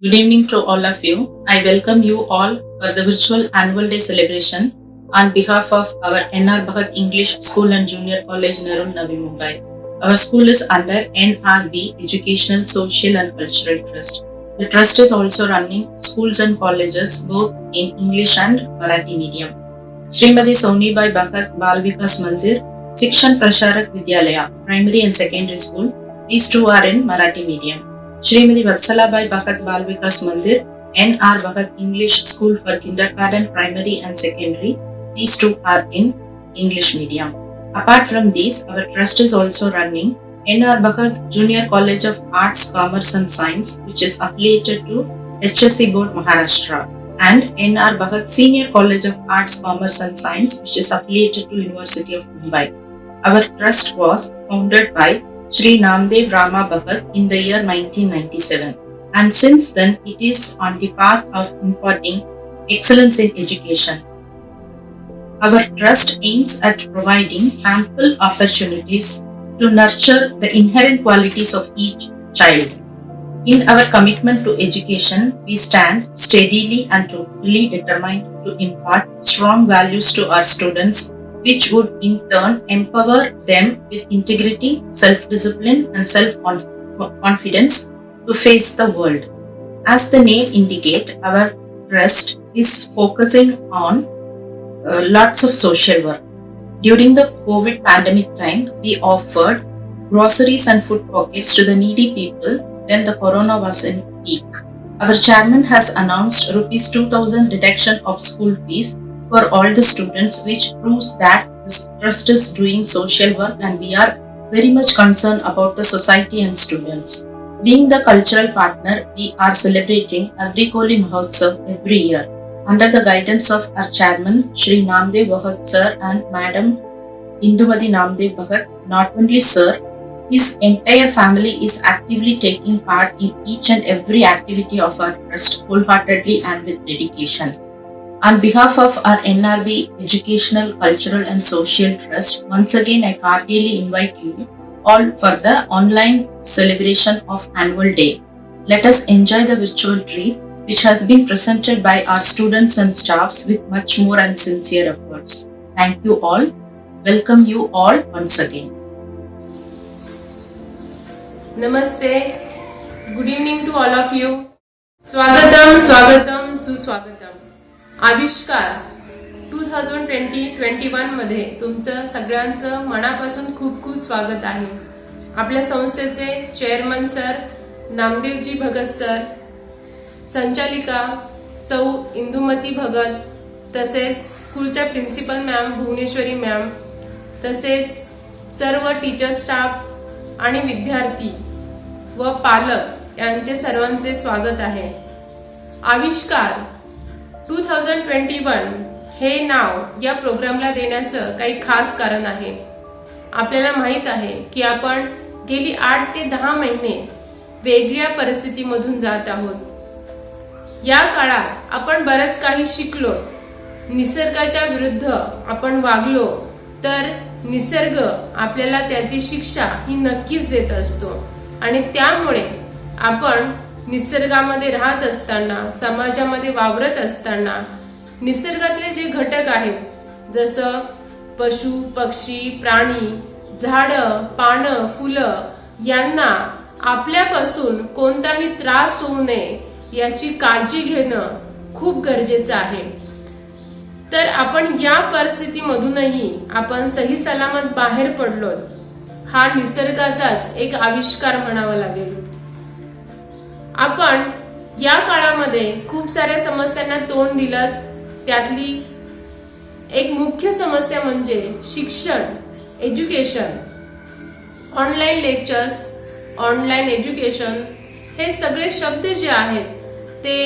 Good evening to all of you. I welcome you all for the virtual annual day celebration on behalf of our NR Bhagat English School and Junior College, Nerul, Navi Mumbai. Our school is under NRB Educational, Social and Cultural Trust. The trust is also running schools and colleges both in English and Marathi medium. Srimati Sonibai Bhagat Bal Vikas Mandir, Shikshan Prasharak Vidyalaya, Primary and Secondary School. These two are in Marathi medium. Srimati Vatsalabai Bhagat Bal Vikas Mandir, NR Bhagat English School for Kindergarten, Primary and Secondary. These two are in English medium. Apart from these, our trust is also running NR Bhagat Junior College of Arts, Commerce and Science, which is affiliated to HSC Board Maharashtra, and NR Bhagat Senior College of Arts, Commerce and Science, which is affiliated to University of Mumbai. Our trust was founded by Shri Namdev Rama Bhagat in the year 1997, and since then it is on the path of imparting excellence in education. Our trust aims at providing ample opportunities to nurture the inherent qualities of each child. In our commitment to education, we stand steadily and totally determined to impart strong values to our students, which would in turn empower them with integrity, self-discipline and self-confidence to face the world. As the name indicates, our trust is focusing on lots of social work. During the COVID pandemic time, we offered groceries and food pockets to the needy people when the corona was in peak. Our chairman has announced Rs 2000 deduction of school fees for all the students, which proves that this trust is doing social work and we are very much concerned about the society and students. Being the cultural partner, we are celebrating Agrikoli Mahotsav every year under the guidance of our chairman Shri Namdev Bhagat Sir and Madam Indumati Namdev Bhagat. Not only Sir, his entire family is actively taking part in each and every activity of our trust wholeheartedly and with dedication. On behalf of our NRB Educational, Cultural and Social Trust, once again I cordially invite you all for the online celebration of Annual Day. Let us enjoy the virtual treat which has been presented by our students and staffs with much more and sincere efforts. Thank you all. Welcome you all once again. Namaste. Good evening to all of you. Swagatam, swagatam, suswagatam. आविष्कार 2020-21 मध्ये तुमचं सगळ्यांचं मनापासून खूप खूप स्वागत आहे. आपल्या संस्थेचे चेअरमन सर नामदेवजी भगत सर, संचालिका सौ इंदुमती भगत, तसेच स्कूलच्या प्रिन्सिपल मॅम भुवनेश्वरी मॅम, तसेच सर्व टीचर स्टाफ आणि विद्यार्थी व पालक यांचे सर्वांचे स्वागत आहे. आविष्कार 2021 हे नाव या प्रोग्रामला देण्याचं काही खास कारण आहे. आपल्याला माहित आहे की आपण गेली 8 ते 10 महिने वेगळ्या परिस्थितीमधून जात आहोत. या काळात आपण बरंच काही शिकलो. निसर्गाच्या विरुद्ध आपण वागलो तर निसर्ग आपल्याला त्याची शिक्षा ही नक्कीच देत असतो, आणि त्यामुळे आपण निसर्गामध्ये राहत असताना, समाजामध्ये वावरत असताना निसर्गातले जे घटक आहेत जसं पशु, पक्षी, प्राणी, झाडं, पानं, फुलं यांना आपल्यापासून कोणताही त्रास होऊ नये याची काळजी घेणं खूप गरजेचं आहे. तर आपण या परिस्थितीमधूनही आपण सही सलामत बाहेर पडलो, हा निसर्गाचाच एक आविष्कार म्हणावा लागेल. आपण या काळामध्ये खूप साऱ्या समस्यांना तोंड दिलं. त्यातली एक मुख्य समस्या म्हणजे शिक्षण, education. Online lectures, online education हे सगळे शब्द जे आहेत ते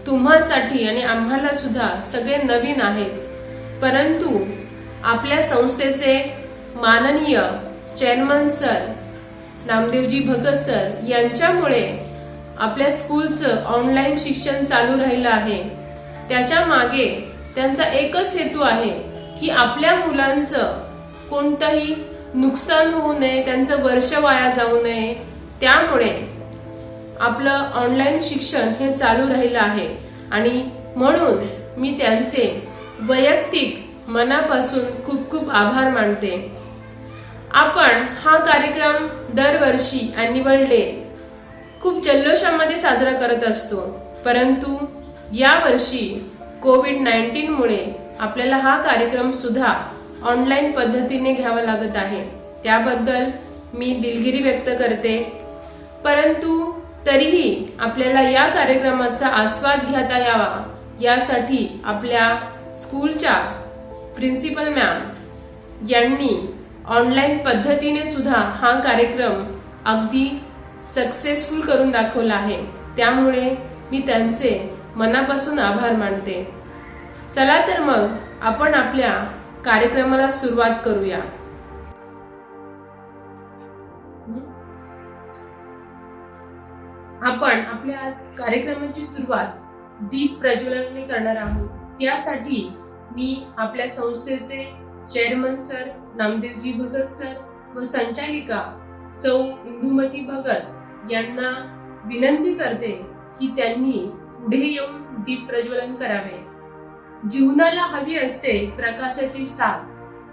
तुम्हासाठी आणि आम्हाला सुद्धा सगळे नवीन आहेत. परंतु आपल्या संस्थेचे माननीय चेअरमन सर नामदेवजी भगत सर यांच्यामुळे आपल्या स्कूलचं ऑनलाईन शिक्षण चालू राहिलं आहे. त्याच्या मागे त्यांचा एकच हेतू आहे की आपल्या मुलांचं कोणतंही नुकसान होऊ नये, त्यांचं वर्ष वाया जाऊ नये. त्यामुळे आपलं ऑनलाईन शिक्षण हे चालू राहिलं आहे आणि म्हणून मी त्यांचे वैयक्तिक मनापासून खूप खूप आभार मानते. आपण हा कार्यक्रम दरवर्षी अॅन्युअल डे खूप जल्लोषामध्ये साजरा करत असतो, परंतु यावर्षी कोविड-19 मुळे आपल्याला हा कार्यक्रम सुद्धा ऑनलाईन पद्धतीने घ्यावा लागत आहे. त्याबद्दल मी दिलगिरी व्यक्त करते, परंतु तरीही आपल्याला या कार्यक्रमाचा आस्वाद घेता यावा यासाठी आपल्या स्कूलच्या प्रिन्सिपल मॅम यांनी ऑनलाईन पद्धतीने सुद्धा हा कार्यक्रम अगदी सक्सेसफुल करून दाखवला आहे. त्यामुळे मी त्यांचे मनापासून आभार मानते. चला तर मग आपण आपल्या कार्यक्रमाला सुरुवात करूया. आपण आपल्या कार्यक्रमाची सुरुवात दीप प्रज्वलनाने करणार आहोत. त्यासाठी मी आपल्या संस्थेचे चेअरमन सर नामदेवजी भगत सर व संचालिका सौ इंदुमती भगत यांना विनंती करते की त्यांनी पुढे येऊन दीप प्रज्वलन करावे. जीवनाला हवी असते प्रकाशाची साथ,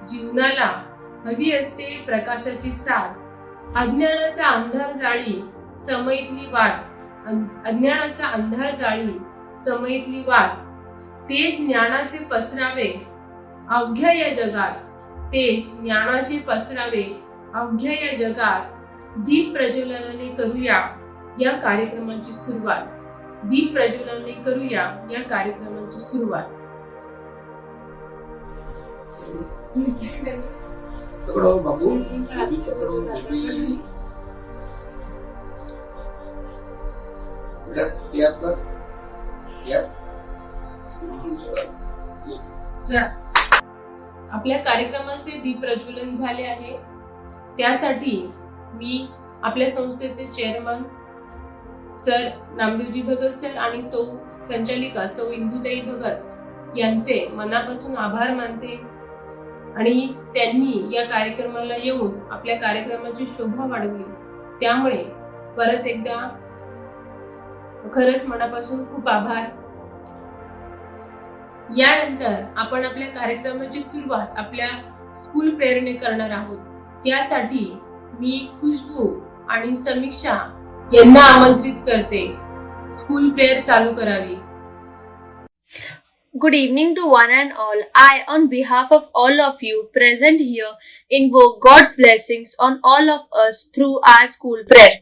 जीवनाला हवी असते प्रकाशाची साथ. अज्ञानाचा अंधार जाळी समईतली वाट, अज्ञानाचा अंधार जाळी समईतली वाट. तेज ज्ञानाचे पसरावे अवघ्या या जगात, तेज ज्ञानाचे पसरावे अवघ्या या जगात. दीप प्रज्वलनाने करूया या कार्यक्रमाची सुरुवात. दीप प्रज्वलनाने करूया या कार्यक्रमाची सुरुवात. पकड़ो बाबू, बेबी पकड़ो बेबी. बेटा याद कर, याद. आपल्या कार्यक्रमाचे दीप प्रज्वलन झाले आहे. त्यासाठी मी आपल्या संस्थेचे चेअरमन सर नामदेवजी भगत सर आणि सौ संचालिका सौ इंदुताई भगत यांचे मनापासून आभार मानते आणि त्यांनी या कार्यक्रमाला येऊन आपल्या कार्यक्रमाची शोभा वाढवली. त्यामुळे परत एकदा खरंच मनापासून खूप आभार. यानंतर आपण आपल्या कार्यक्रमाची सुरुवात आपल्या स्कूल प्रेयरने करणार आहोत. त्यासाठी मी खुशबू आणि समीक्षा यांना आमंत्रित करते स्कूल प्रेयर चालू करावी. Good evening to one and all. I, on behalf of all of you present here, invoke God's blessings on all of us through our school prayer.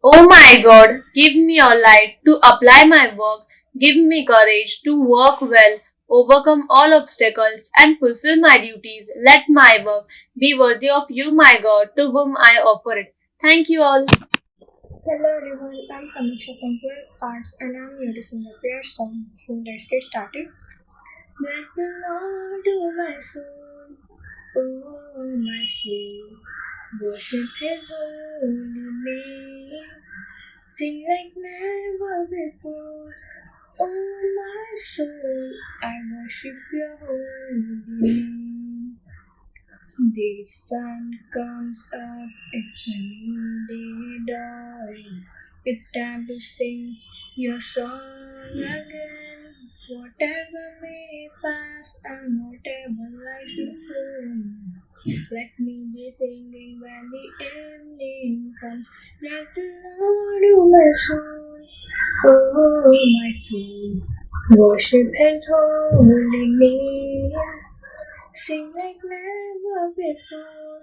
Oh my God, give me your light to apply my work. Give me courage to work well, overcome all obstacles, and fulfill my duties. Let my work be worthy of you, my God, to whom I offer it. Thank you all. Hello everyone, I'm Samiksha from Twelve Arts and I'm here to sing a prayer song. So let's get started. Bless the Lord, oh my soul, oh my soul. Worship His holy name. Sing like never before, oh my soul. I worship Your holy name. The sun comes up, it's a new day dawning. It's time to sing your song again. Whatever may pass and whatever lies before me, let me be singing when the evening comes. Bless the Lord, oh my soul, oh my soul. Worship His holy name. Sing like never before,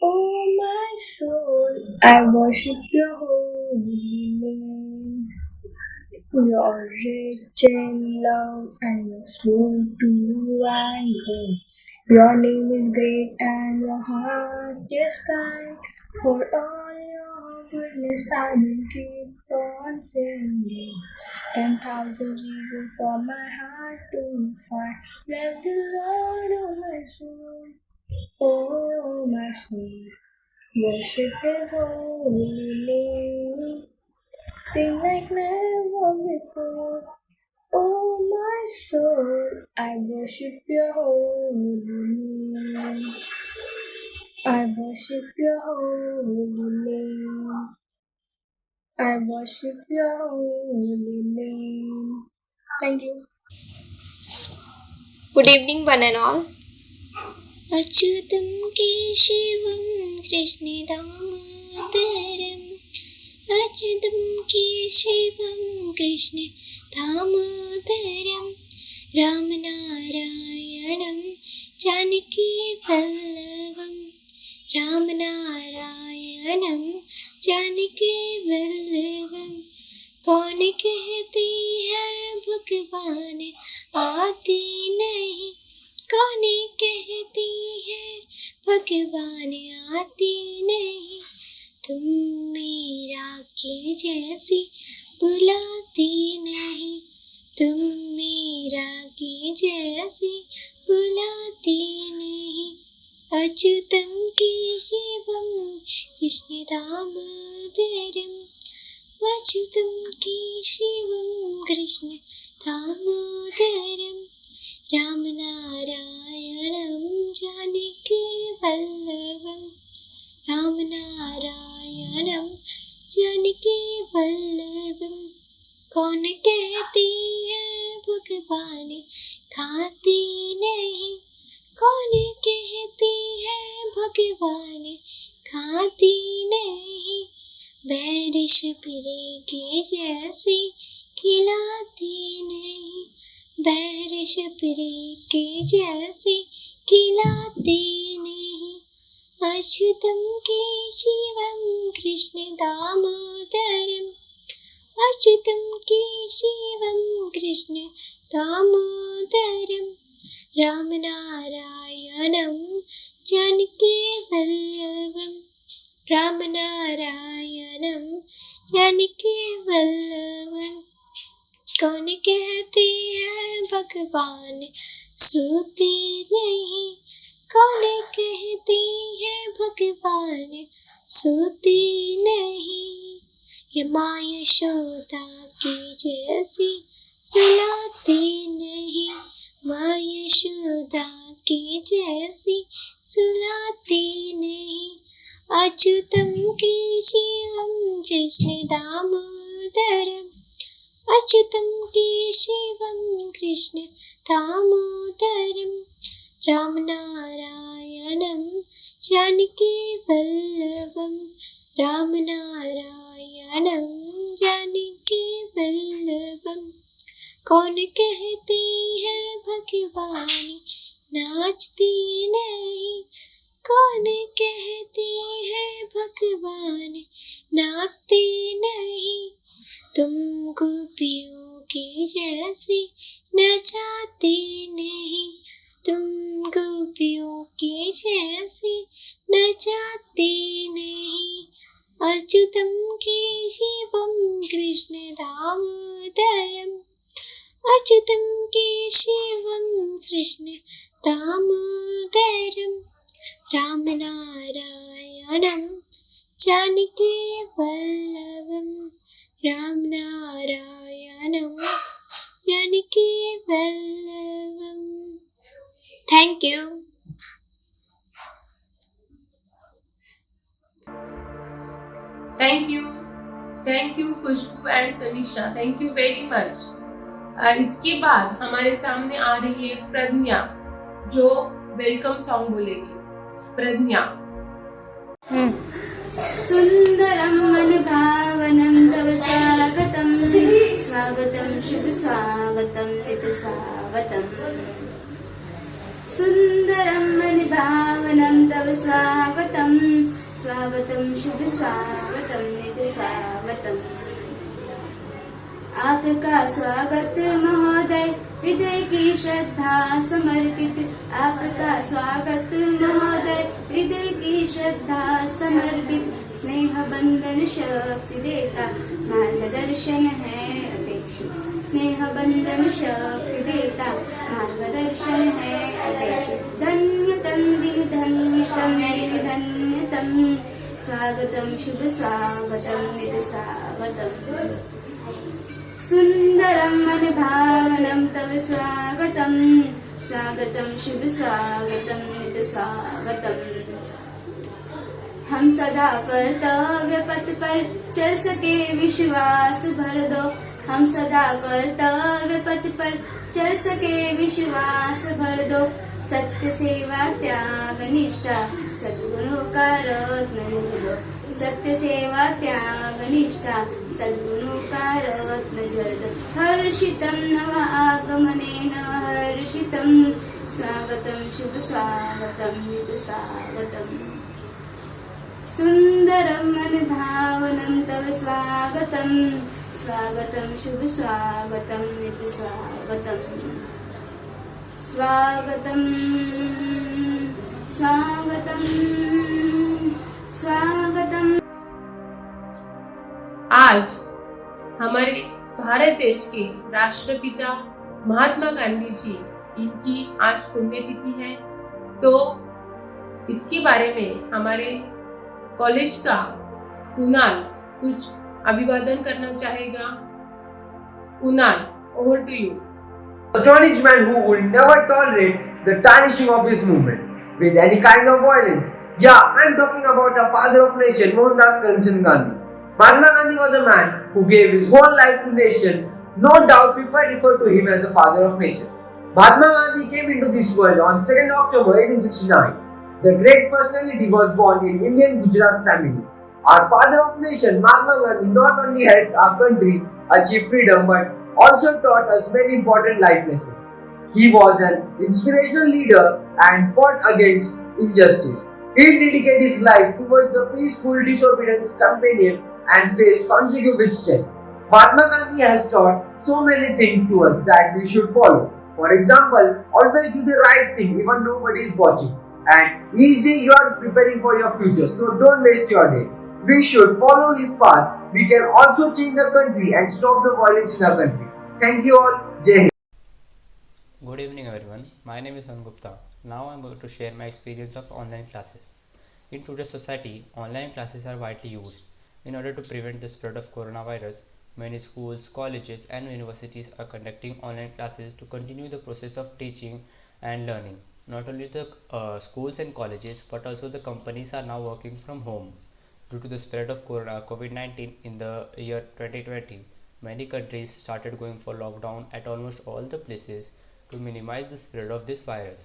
oh my soul. I worship Your holy name. You're rich in love and You're slow to anger. Your name is great and Your heart is kind. For all Your goodness I will keep on singing. 10,000 reasons for my heart to find. Bless the Lord, oh my soul, oh my soul. Worship His holy name. Sing like never before, oh my soul. I worship Your holy name. I worship Your holy name. I worship your holy name. Thank you. Good evening, one and all. Achyutam Keshavam Krishna Damodaram. Achyutam Keshavam Krishna Damodaram. Ramanarayanam Janaki Vallavam. Ramanarayanam Janaki Vallavam. कौन कहती है भगवान आती नहीं, कौन कहती है भगवान आती नहीं, तुम मीरा की जैसी बुलाती नहीं, तुम मीरा की जैसी बुलाती नहीं। अच्युतम केशवम कृष्ण दामोदरम, अच्युतम केशवम कृष्ण दामोदरम। रामनारायणं जानकी वल्लभं, रामनारायणं जानकी वल्लभं। कौन कहती है भगवान खाती नहीं, कौन कहती है भगवान खाती नहीं, बैरिश पिरे के जैसी खिलाती नहीं, बैरिश पिरे के जैसी खिलाती नहीं। अच्युतम केशवम कृष्ण दामोदरम, अच्युतम केशवम कृष्ण दामोदरम। रामनारायणं जानकी वल्लभं, रामनारायणं जानकी वल्लभं। कौन कहती है भगवान सोती नहीं, कौन कहती है भगवान सोती नहीं, ये माँ यशोदा की जैसी सुलाती नहीं, माँ यशोदा की जैसी सुलाती नहीं। अच्युतम केशवम कृष्ण दामोदरम, अच्युतम केशवम कृष्ण दामोदरम। रामनारायणं जानकी वल्लभं, रामनारायणं जानकी वल्लभं। कौन कहती है भगवान नाचती नहीं, कौन कहती है भगवान नाचती नहीं, तुम गोपियों की जैसी नचाती नहीं, तुम गोपियों की जैसी नचाती नहीं। अच्युतम केशवम कृष्ण दामोदरम, अच्युतम केशवम कृष्ण दामोदरम। रामनारायणं जानकी वल्लभं, रामनारायणं जानकी वल्लभं। Thank you. Thank you Khushboo and Sameeksha, thank you very much. इसके बाद हमारे सामने आ रही है प्रज्ञा, जो वेलकम सॉन्ग बोलेगी। प्रज्ञा। सुंदरं मनभावनं तव स्वागतं, स्वागतं शुभ स्वागतं नित्य स्वागतं। सुंदरं मनभावनं तव स्वागतं, स्वागतं शुभ स्वागतं नित्य स्वागतम्। आपका स्वागत महोदय, हृदय की श्रद्धा समर्पित, आपका स्वागत महोदय, हृदय की श्रद्धा समर्पित। स्नेह बंधन शक्ति देता, मार्गदर्शन है अपेक्षित, स्नेह बंधन शक्ति देता, मार्गदर्शन है अपेक्षित। धन्यतं दिव्य धन्यतं दिव्य धन्यतं, स्वागतं शुभ स्वागतं नित्य स्वागतम्। सुंदरं मनभावनं तव स्वागतं, स्वागतं शुभ स्वागतं नित्य स्वागतम्। हम सदा कर्तव्य पथ पर चल सके विश्वास भर दो। हम सदा कर्तव्य पथ पर चल सके विश्वास भर दो। सत्य सेवा त्याग निष्ठा सद्गुणों का रत्न जोड़ दो। सत्य सेवा त्याग निष्ठा सद्गुणों का रत्न जोड़ दो। हर्षितं नव आगमनेन हर्षितं स्वागतं शुभ स्वागतं नित स्वागतम्। सुन्दरं मनभावनं तव स्वागतं स्वागतं शुभ स्वागतं नित स्वागतम्। स्वागतं स्वागतं स्वागतं। आज हमारे भारत देश के राष्ट्रपिता महात्मा गांधी जी, इनकी आज पुण्यतिथि है। तो इसके बारे में हमारे कॉलेज का कुणाल कुछ अभिवादन करना चाहेगा। Kunal, over to you. Astonished man who would never tolerate the tarnishing of his movement with any kind of violence. Yeah, I'm talking about a father of nation, Mohandas Karamchand Gandhi. Mahatma Gandhi was a man who gave his whole life to nation. No doubt people refer to him as a father of nation. Mahatma Gandhi came into this world on 2nd October 1869. The great personality was born in Indian Gujarat family. Our father of nation, Mahatma Gandhi, not only helped our country achieve freedom but also taught us many important life lessons. He was an inspirational leader and fought against injustice. He dedicated his life towards the peaceful disobedience campaign and faced consequences with strength. Mahatma Gandhi has taught so many things to us that we should follow. For example, always do the right thing even nobody is watching. And each day you are preparing for your future, so don't waste your day. We should follow his path. We can also change the country and stop the violence in our country. Thank you all. Jai Hind. Good evening everyone. My name is Anup Gupta. Now I am going to share my experience of online classes. In today's society, online classes are widely used. In order to prevent the spread of coronavirus, many schools, colleges and universities are conducting online classes to continue the process of teaching and learning. Not only the schools and colleges but also the companies are now working from home. Due to the spread of COVID-19 in the year 2020, many countries started going for lockdown at almost all the places to minimize the spread of this virus.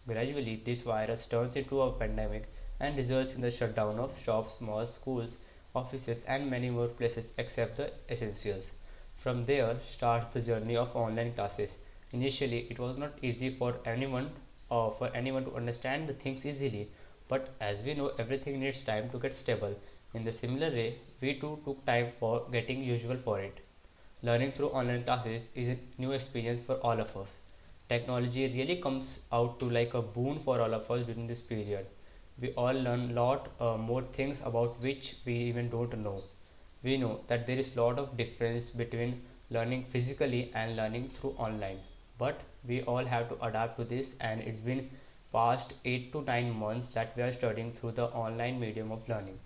Gradually, this virus turns into a pandemic and results in the shutdown of shops, malls, schools, offices and many more places except the essentials. From there starts the journey of online classes. Initially, it was not easy for anyone to understand the things easily, but as we know, everything needs time to get stable. In the similar way, we too took time for getting usual for it. Learning through online classes is a new experience for all of us. Technology really comes out to like a boon for all of us during this period. We all learn lot more things about which we even don't know. We know that there is lot of difference between learning physically and learning through online, but we all have to adapt to this, and it's been past 8 to 9 months that we are studying through the online medium of learning.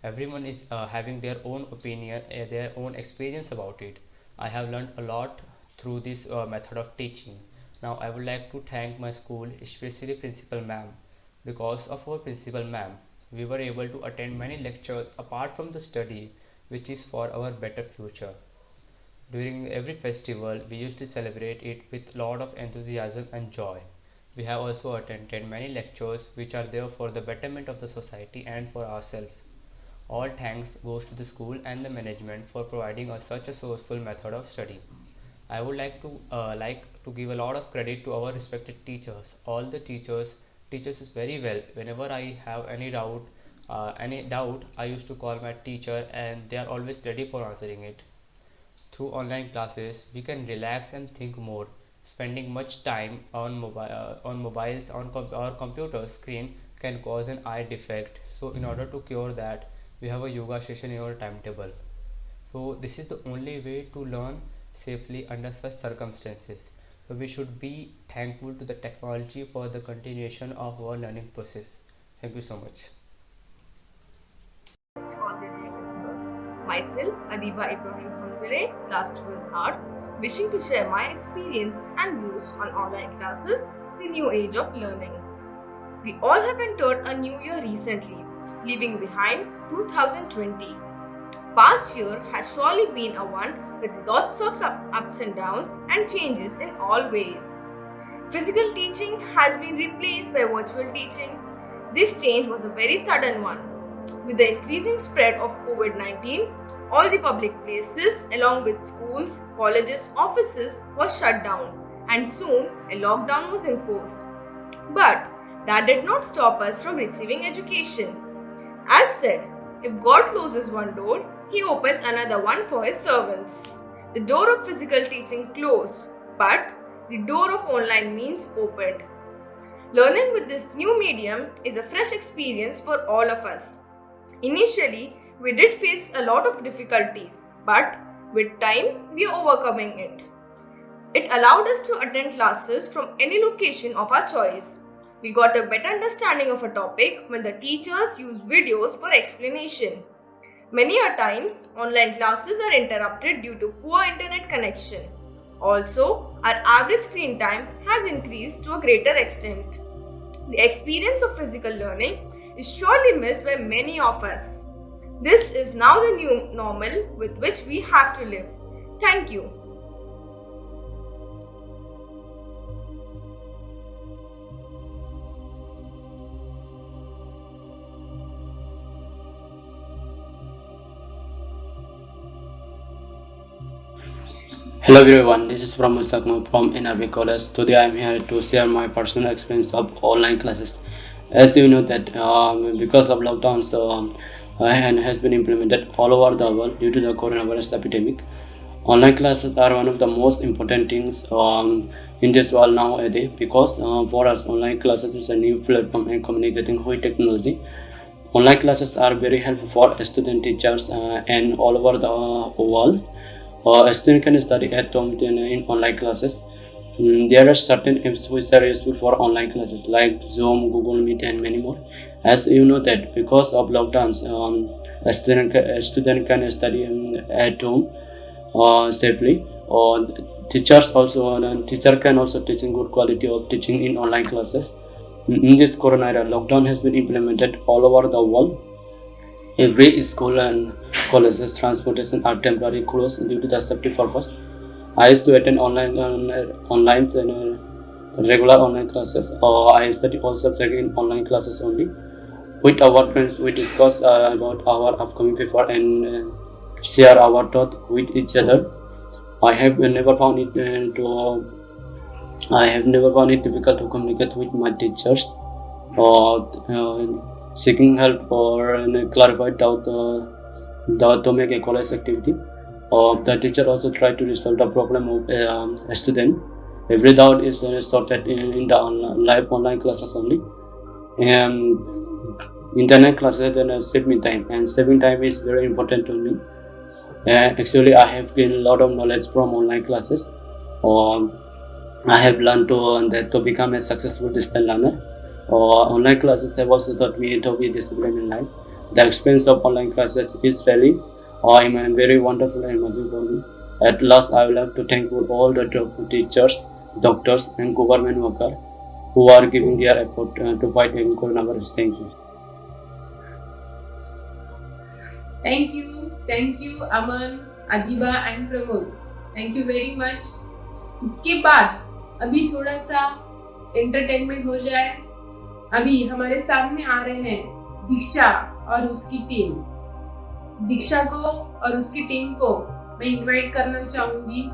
Everyone is having their own opinion, their own experience about it. I have learned a lot through this method of teaching. Now I would like to thank my school, especially principal ma'am. Because of our principal ma'am, we were able to attend many lectures apart from the study, which is for our better future. During every festival, we used to celebrate it with lot of enthusiasm and joy. We have also attended many lectures which are there for the betterment of the society and for ourselves. All thanks goes to the school and the management for providing us such a sourceful method of study. I would like to give a lot of credit to our respected teachers. All the teachers teaches us very well. Whenever I have any doubt, I used to call my teacher, and they are always ready for answering it. Through online classes, we can relax and think more. Spending much time on mobiles or computer screen can cause an eye defect. So in order to cure that, we have a yoga session in our timetable. So this is the only way to learn safely under such circumstances. So we should be thankful to the technology for the continuation of our learning process. Thank you so much. All the dear listeners. Myself, Adiba Ibrahim Hamdale, Class 12 Arts, wishing to share my experience and views on online classes, the new age of learning. We all have entered a new year recently. leaving behind 2020. Past year has surely been a one with lots of ups and downs and changes in all ways. Physical teaching has been replaced by virtual teaching. This change was a very sudden one. With the increasing spread of COVID-19, all the public places along with schools, colleges, offices was shut down and soon a lockdown was imposed. But that did not stop us from receiving education. As said, if God closes one door, He opens another one for His servants. The door of physical teaching closed, but the door of online means opened. Learning with this new medium is a fresh experience for all of us. Initially, we did face a lot of difficulties, but with time, we are overcoming it. It allowed us to attend classes from any location of our choice. We got a better understanding of a topic when the teachers used videos for explanation. Many a times, online classes are interrupted due to poor internet connection. Also, our average screen time has increased to a greater extent. The experience of physical learning is surely missed by many of us. This is now the new normal with which we have to live. Thank you. Hello everyone, this is Pramod Sakma from NRB College. Today I am here to share my personal experience of online classes. As you know that because of lockdowns and has been implemented all over the world due to the coronavirus epidemic, online classes are one of the most important things in this world nowadays because for us online classes is a new platform in communicating with technology. Online classes are very helpful for student teachers and all over the world. A student can study at home in online classes. There are certain apps which are useful for online classes like Zoom, Google Meet and many more. As you know that because of lockdowns, a student can study at home safely. Teacher can also teach in good quality of teaching in online classes. In this corona era, lockdown has been implemented all over the world. Every school and colleges transportation are temporarily closed due to the safety purpose. I used to attend online and regular online classes. I study all subjects in online classes only. With our friends, we discuss about our upcoming paper and share our thoughts with each other. I have never found it difficult to communicate with my teachers or seeking help or clarify doubt to make a college activity. The teacher also tried to resolve the problem of a student. Every doubt is sorted in the live online classes only. Internet classes then save me time, and saving time is very important to me. Actually, I have gained a lot of knowledge from online classes. I have learned to become a successful distance learner. Online classes have also taught me to be disciplined in life. The experience of online classes is really very wonderful and amazing for me. At last, I would like to thank all the teachers, doctors, and government workers who are giving their effort to fight against coronavirus. Thank you. Thank you Aman, Adiba and Pramod. Thank you very much. इसके बाद अभी थोड़ा सा entertainment हो जाए. अभी हमारे सामने आ रहे हैं दीक्षा और उसकी टीम. दीक्षा को और उसकी टीम को मैं इनवाइट करना चाहूंगी.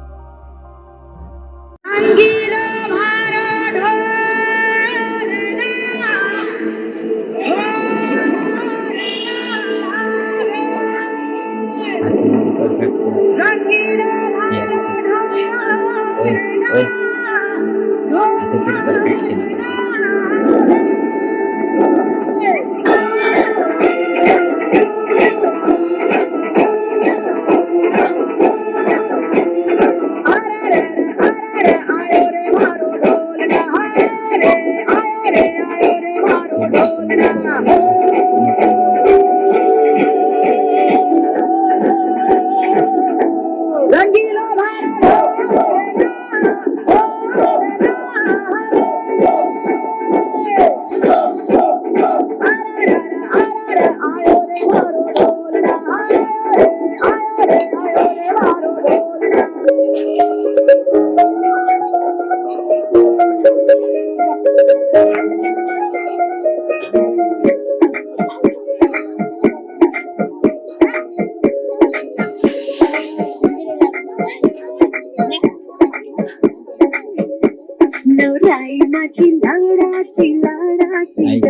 लाडाची लाडाची ग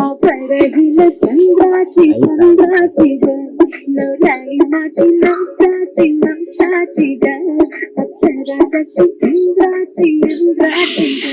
अभरहिल चंद्राची चंद्राची ग नवराईनाची नवसाची नवसाची ग अप्सराची इंद्राची इंद्राची ग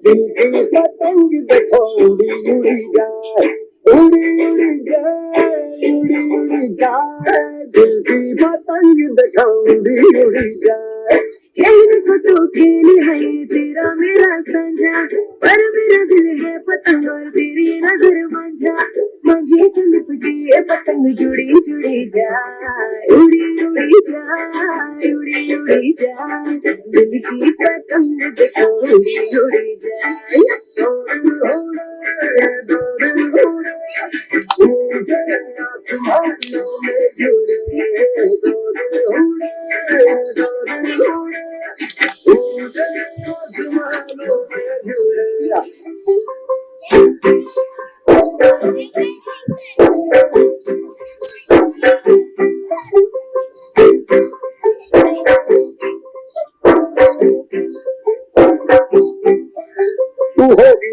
दिल की पतंग देखो उड़ी उड़ी जाए उड़ी उड़ी जाए उड़ी उड़ी जाए दिल की पतंग देखो उड़ी उड़ी जाए खेल को तो खेल है तेरा मेरा संजा पर मेरा दिल है पतंग और तेरी नजर मंझा मुझे संदीप जी पतंग जुड़ी जुड़ी जाए उड़ी उड़ी जाए उड़ी उड़ी जाए दिल की पतंग देखो उड़ी उड़ी जाए मुझे आसमानों में जुड़े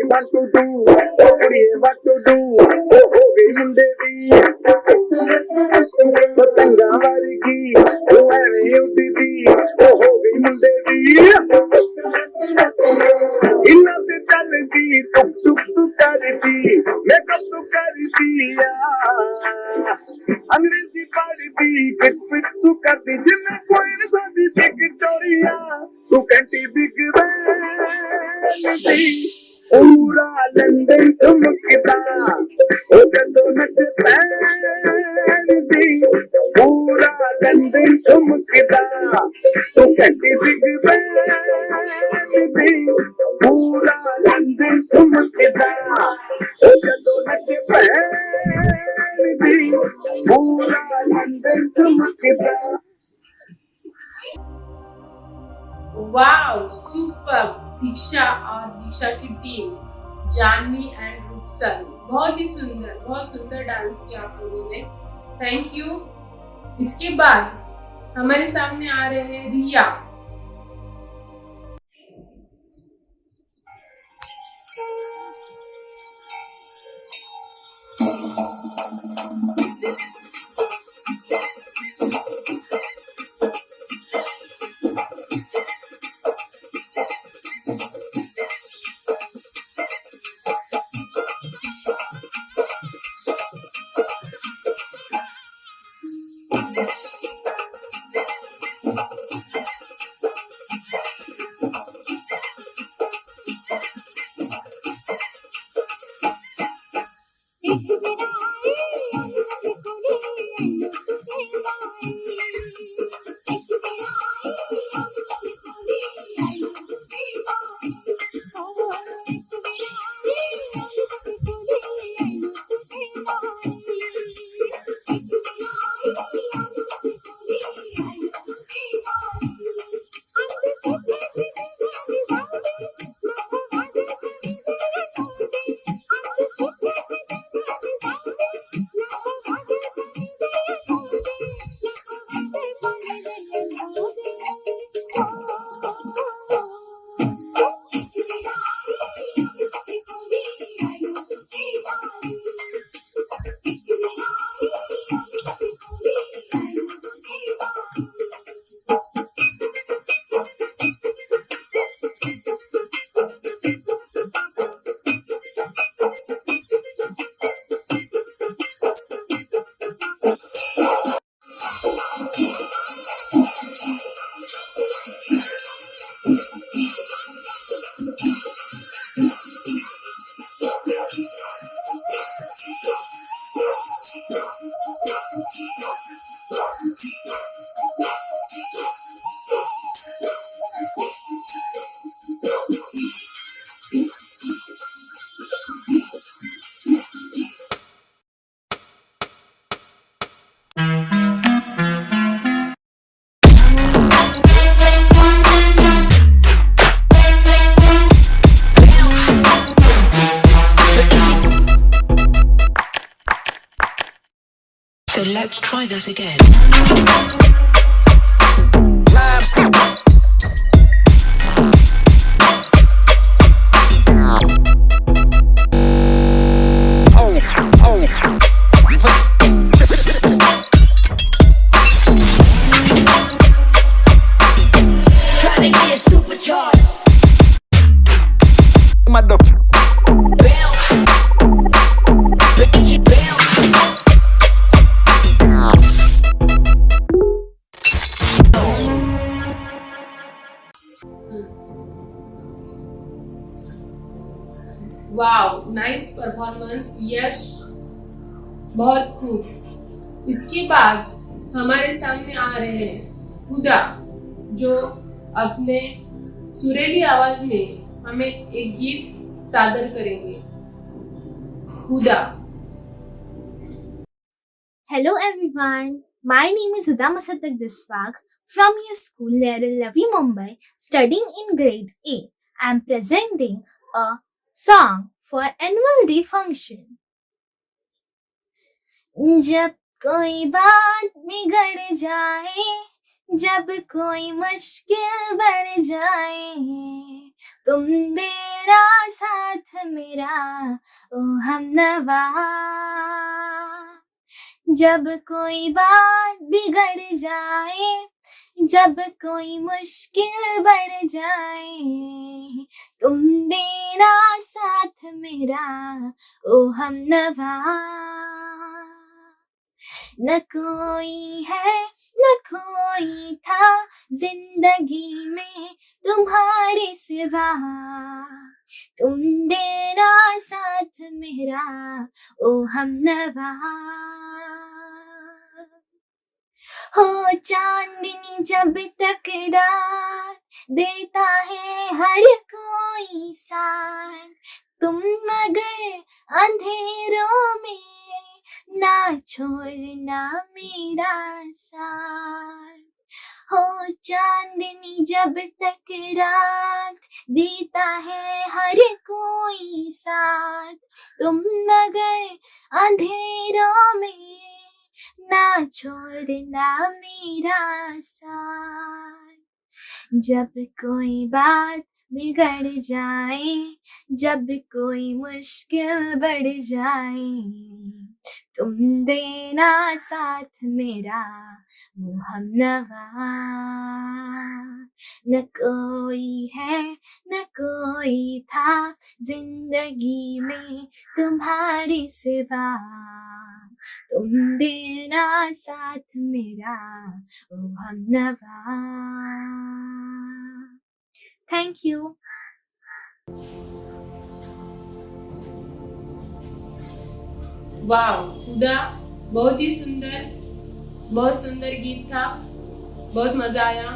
what to do, what to do, hogi munde di, patanga varigi, aave utti di, hogi munde di, inna se chaldi, tuk tuk tuk kardi, makeup tuk kardi ya, अंग्रेजी पढ़ती पिट पिट तू करती जिन्हें कोई न साथी विक्टोरिया तू कहती बिग बैन थी पूरा लंदन चमकता ओ जदों नच पैन थी पूरा लंदन चमकता तू कहती बिग बैन थी पूरा लंदन चमकता ओ जदों नच पैन थी पूरा लंदन चमकता। Wow super. दीक्षा और दीक्षा की टीम जानवी एंड रूपसन बहुत सुंदर डांस किया आप लोगों ने, थैंक यू। इसके बाद हमारे सामने आ रहे हैं रिया। एक दिन आए Let's try that again. Trying to get supercharged. Mother. Wow, nice performance Yash, बहुत खूब। इसके बाद हमारे सामने आ रहे हैं हुदा, जो अपने सुरीली आवाज में हमें एक गीत सादर करेंगे। हुदा। Hello everyone, my name is Huda Musaddiq Diswag from your school near Navi Mumbai, studying in grade A. I am presenting a song for annual day function. जब कोई बात बिगड़ जाए, जब कोई मुश्किल बढ़ जाए, तुम देना साथ मेरा ओ हमनवा। जब कोई बात बिगड़ जाए, जब कोई मुश्किल बढ़ जाए, तुम देना साथ मेरा ओ हमनवा। न कोई है न कोई था जिंदगी में तुम्हारे सिवा, तुम देना साथ मेरा ओ हमनवा। हो चांदनी जब तक रात देता है हर कोई साथ, तुम मगर अंधेरों में ना छोड़ना मेरा साथ। हो चांदनी जब तक रात देता है हर कोई साथ, तुम मगर अंधेरों में ना छोड़ना मेरा साथ। जब कोई बात बिगड़ जाए, जब कोई मुश्किल बढ़ जाए, तुम देना साथ मेरा वो हमनवा। न कोई है न कोई था जिंदगी में तुम्हारे सिवा, तुम देना साथ मेरा ओ हमनवा। Thank you. वाव हुदा, बहुत ही सुंदर, बहुत सुंदर गीत था, बहुत मजा आया,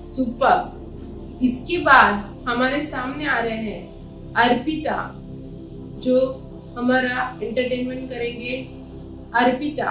सुपर। इसके बाद हमारे सामने आ रहे हैं अर्पिता, जो हमारा एंटरटेनमेंट करेंगे। अर्पिता।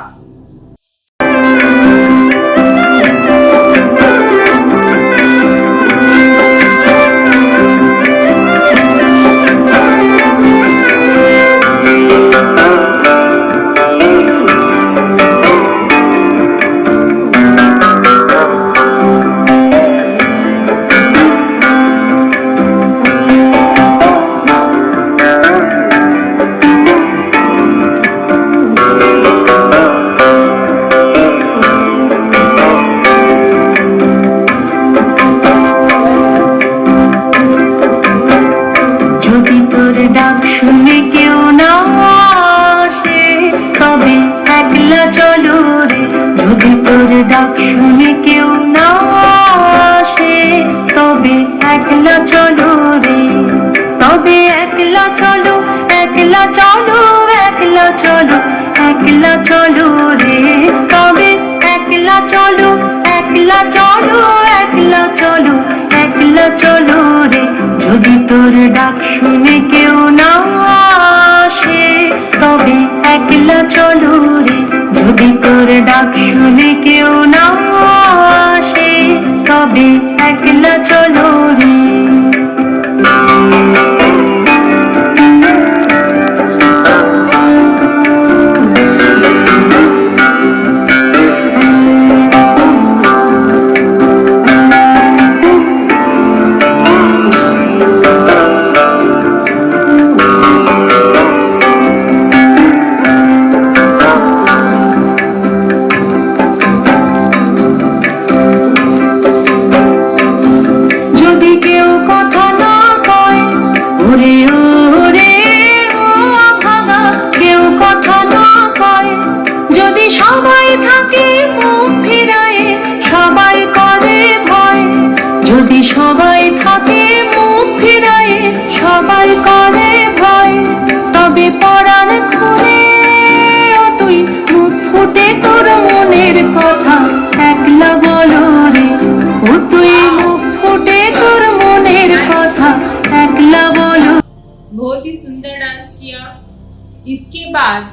बाद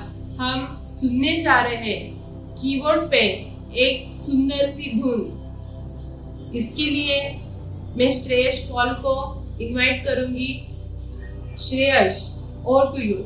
हम सुनने जा रहे हैं कीबोर्ड पे एक सुंदर सी धुन। इसके लिए मैं श्रेयस पॉल को इनवाइट करूंगी। Shreyas, over to you.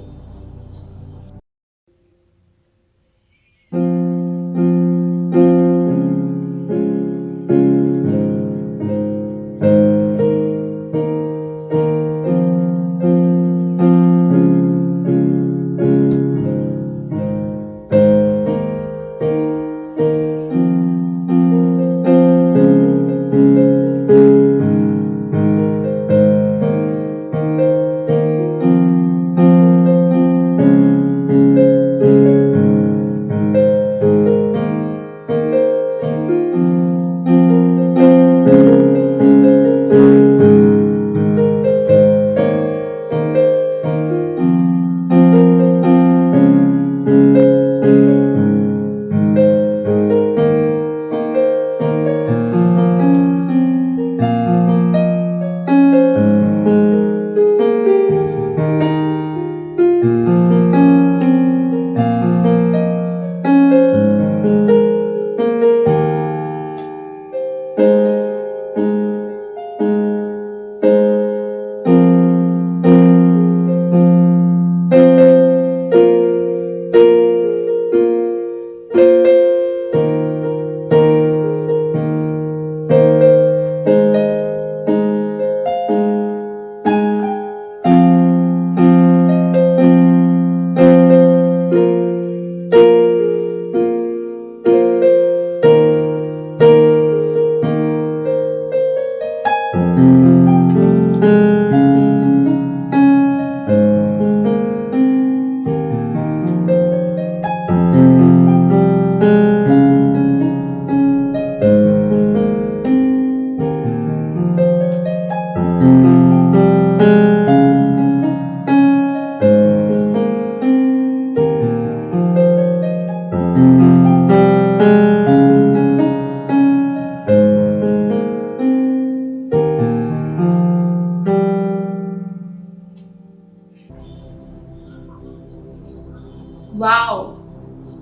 Wow,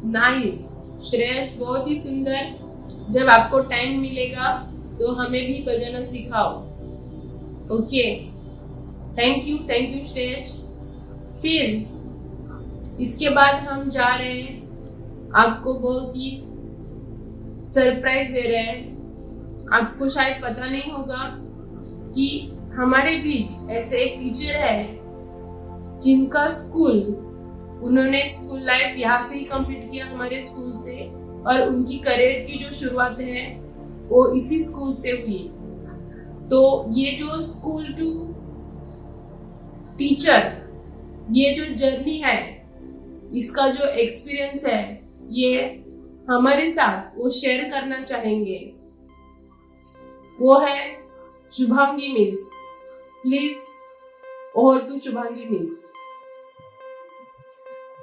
nice Shreyas, बहुत ही सुंदर। जब आपको टाइम मिलेगा तो हमें भी बजाना सिखाओ। Okay, thank you Shreyas. फिर इसके बाद हम जा रहे हैं, आपको बहुत ही सरप्राइज दे रहे हैं। आपको शायद पता नहीं होगा कि हमारे बीच ऐसे एक टीचर है जिनका स्कूल, उन्होंने स्कूल लाइफ यहाँ से ही कंप्लीट किया, हमारे स्कूल से, और उनकी करियर की जो शुरुआत है वो इसी स्कूल से हुई। तो ये जो स्कूल टू टीचर, ये जो जर्नी है, इसका जो एक्सपीरियंस है, ये हमारे साथ वो शेयर करना चाहेंगे। वो है Shubhangi miss. Please, over to Shubhangi miss.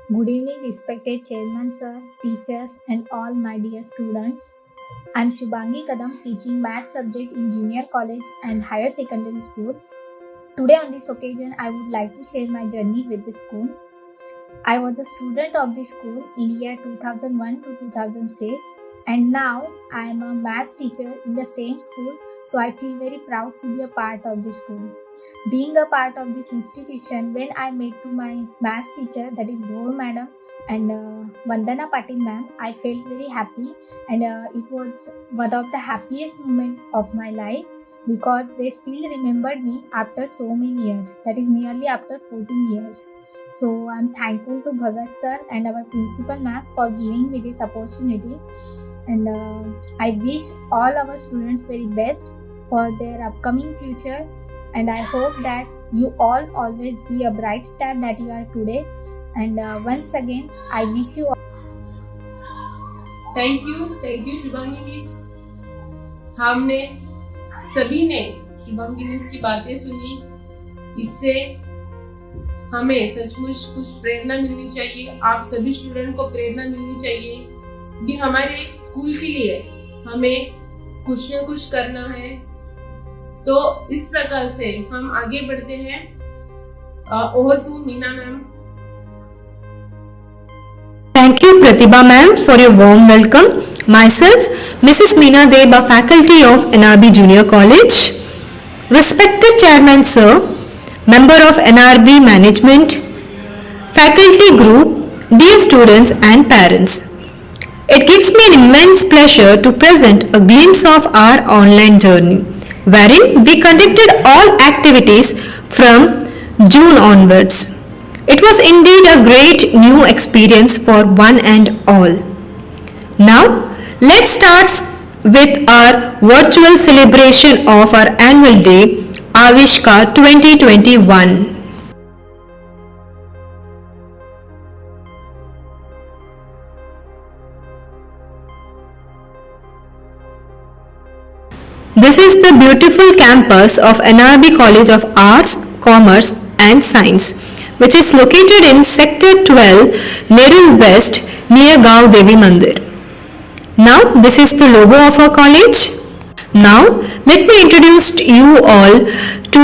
Good evening, respected Chairman Sir, teachers and all my dear students. I am Shubhangi Kadam, teaching math subject in junior college and higher secondary school. Today on this occasion, I would like to share my journey with the school. I was a student of the school in year 2001 to 2006, and now I am a math teacher in the same school, so I feel very proud to be a part of the school. Being a part of this institution, when I met to my math teacher, that is Gaur Madam and Vandana Patil Ma'am, I felt very happy, and it was one of the happiest moment of my life because they still remembered me after so many years, that is nearly after 14 years. So I'm thankful to Bhagat sir and our principal ma'am for giving me this opportunity, and I wish all our students very best for their upcoming future, and I hope that you all always be a bright star that you are today, and once again I wish you all. Thank you Shubhangi miss. हमने सभी ने Shubhangi miss की बातें सुनी, इससे हमें सचमुच कुछ प्रेरणा मिलनी चाहिए। आप सभी स्टूडेंट को प्रेरणा मिलनी चाहिए कि हमारे स्कूल के लिए हमें कुछ न कुछ करना है। तो इस प्रकार से हम आगे बढ़ते हैं। Over to Meena ma'am. Thank you, Pratibha ma'am, for your warm welcome. Myself, Mrs. Meena Deb, a faculty of NRB Junior College. Respected Chairman Sir, member of NRB Management, faculty group, dear students and parents. It gives me an immense pleasure to present a glimpse of our online journey, wherein we conducted all activities from June onwards. It was indeed a great new experience for one and all. Now, let's start with our virtual celebration of our annual day, Avishkar 2021. This is the beautiful campus of NRB College of Arts, Commerce and Science, which is located in Sector 12, Nerul West, near Gaon Devi Mandir. Now, this is the logo of our college. Now, let me introduce you all to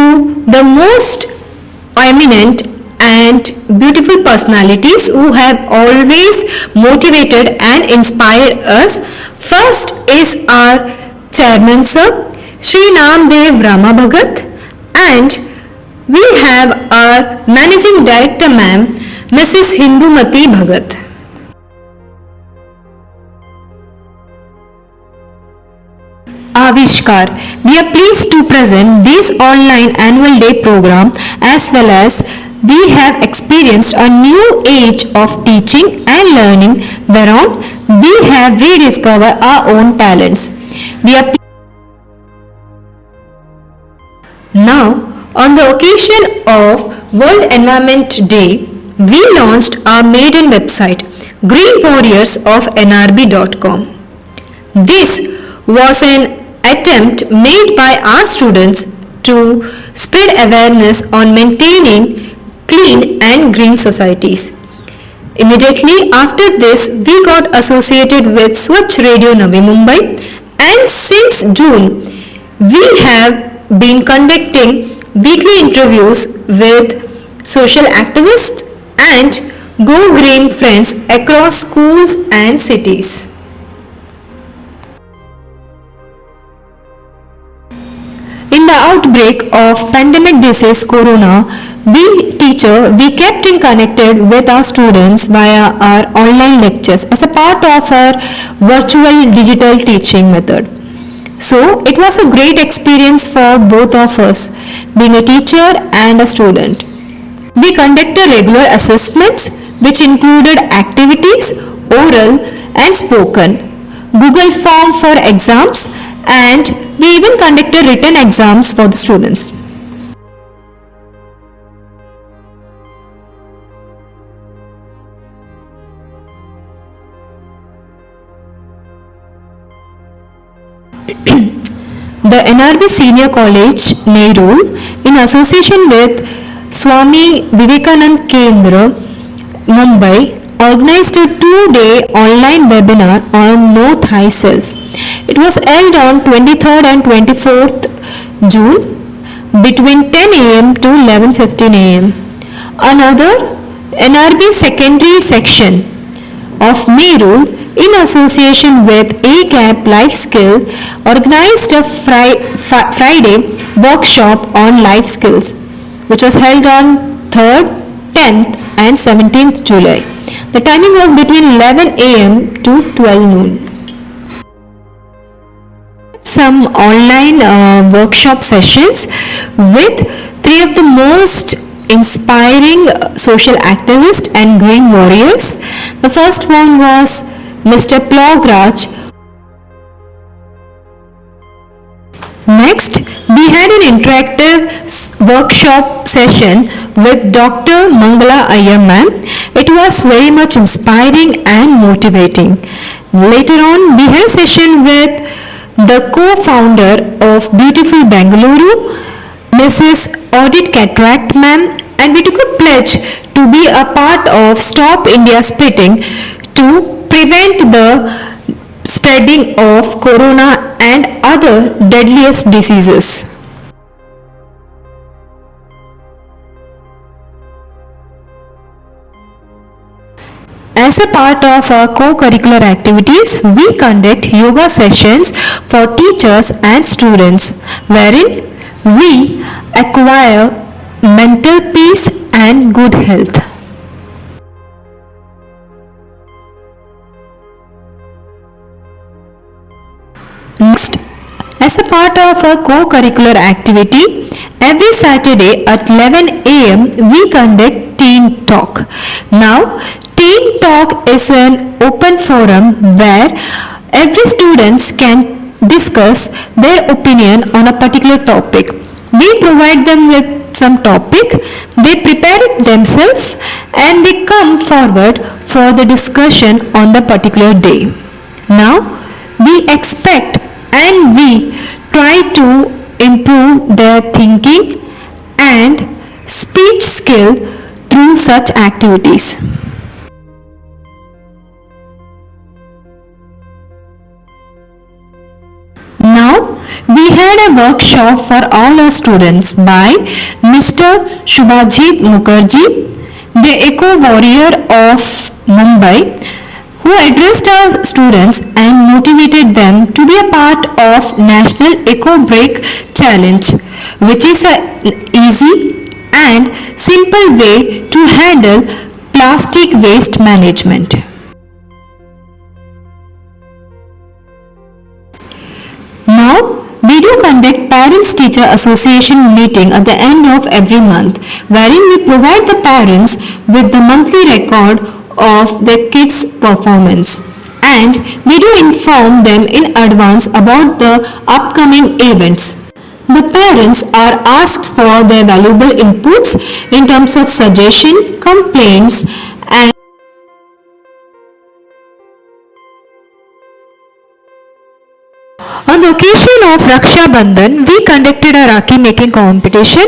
the most eminent and beautiful personalities who have always motivated and inspired us. First is our Chairman Sir, Shri Namdev Rama Bhagat, and we have our Managing Director Ma'am, Mrs. Hindumati Bhagat. Avishkar, we are pleased to present this online annual day program, as well as we have experienced a new age of teaching and learning, whereon we have rediscovered our own talents. We are now, on the occasion of World Environment Day, we launched our maiden website, greenwarriorsofnrb.com. This was an attempt made by our students to spread awareness on maintaining clean and green societies. Immediately after this, we got associated with Swachh Radio Navi Mumbai, and since June, we have been conducting weekly interviews with social activists and Go Green friends across schools and cities. In the outbreak of pandemic disease Corona, we kept in connected with our students via our online lectures as a part of our virtual digital teaching method. So, it was a great experience for both of us, being a teacher and a student. We conducted regular assessments which included activities, oral and spoken, Google form for exams, and we even conducted written exams for the students. The NRB Senior College, Nerul, in association with Swami Vivekanand Kendra, Mumbai, organized a 2-day online webinar on Know Thyself. It was held on 23rd and 24th June between 10 am to 11:15 am. Another NRB secondary section of Nerul, in association with ACAP Life Skill, organized a Friday workshop on life skills, which was held on 3rd, 10th and 17th July. The timing was between 11 am to 12 noon. Some online workshop sessions with 3 of the most inspiring social activists and green warriors. The first one was Mr. Plograj. Next, we had an interactive workshop session with Dr. Mangala Iyer ma'am. It was very much inspiring and motivating. Later on, we had a session with the co-founder of Beautiful Bengaluru, Mrs. Audit Cataract ma'am, and we took a pledge to be a part of Stop India Spitting to prevent the spreading of corona and other deadliest diseases. As a part of our co-curricular activities, we conduct yoga sessions for teachers and students, wherein we acquire mental peace and good health. Next, as a part of a co-curricular activity, every Saturday at 11 a.m. we conduct Teen Talk. Now, Teen Talk is an open forum where every students can discuss their opinion on a particular topic. We provide them with some topic, they prepare it themselves and they come forward for the discussion on the particular day. Now, we expect and we try to improve their thinking and speech skill through such activities. Now, we had a workshop for all our students by Mr. Shubhajit Mukherjee, the Eco Warrior of Mumbai, who addressed our students and motivated them to be a part of National Eco Break Challenge, which is an easy and simple way to handle plastic waste management. Now, we do conduct Parents-Teacher Association meeting at the end of every month, wherein we provide the parents with the monthly record of their kids' performance, and we do inform them in advance about the upcoming events. The parents are asked for their valuable inputs in terms of suggestion, complaints, and on the occasion of Raksha Bandhan, we conducted a Rakhi making competition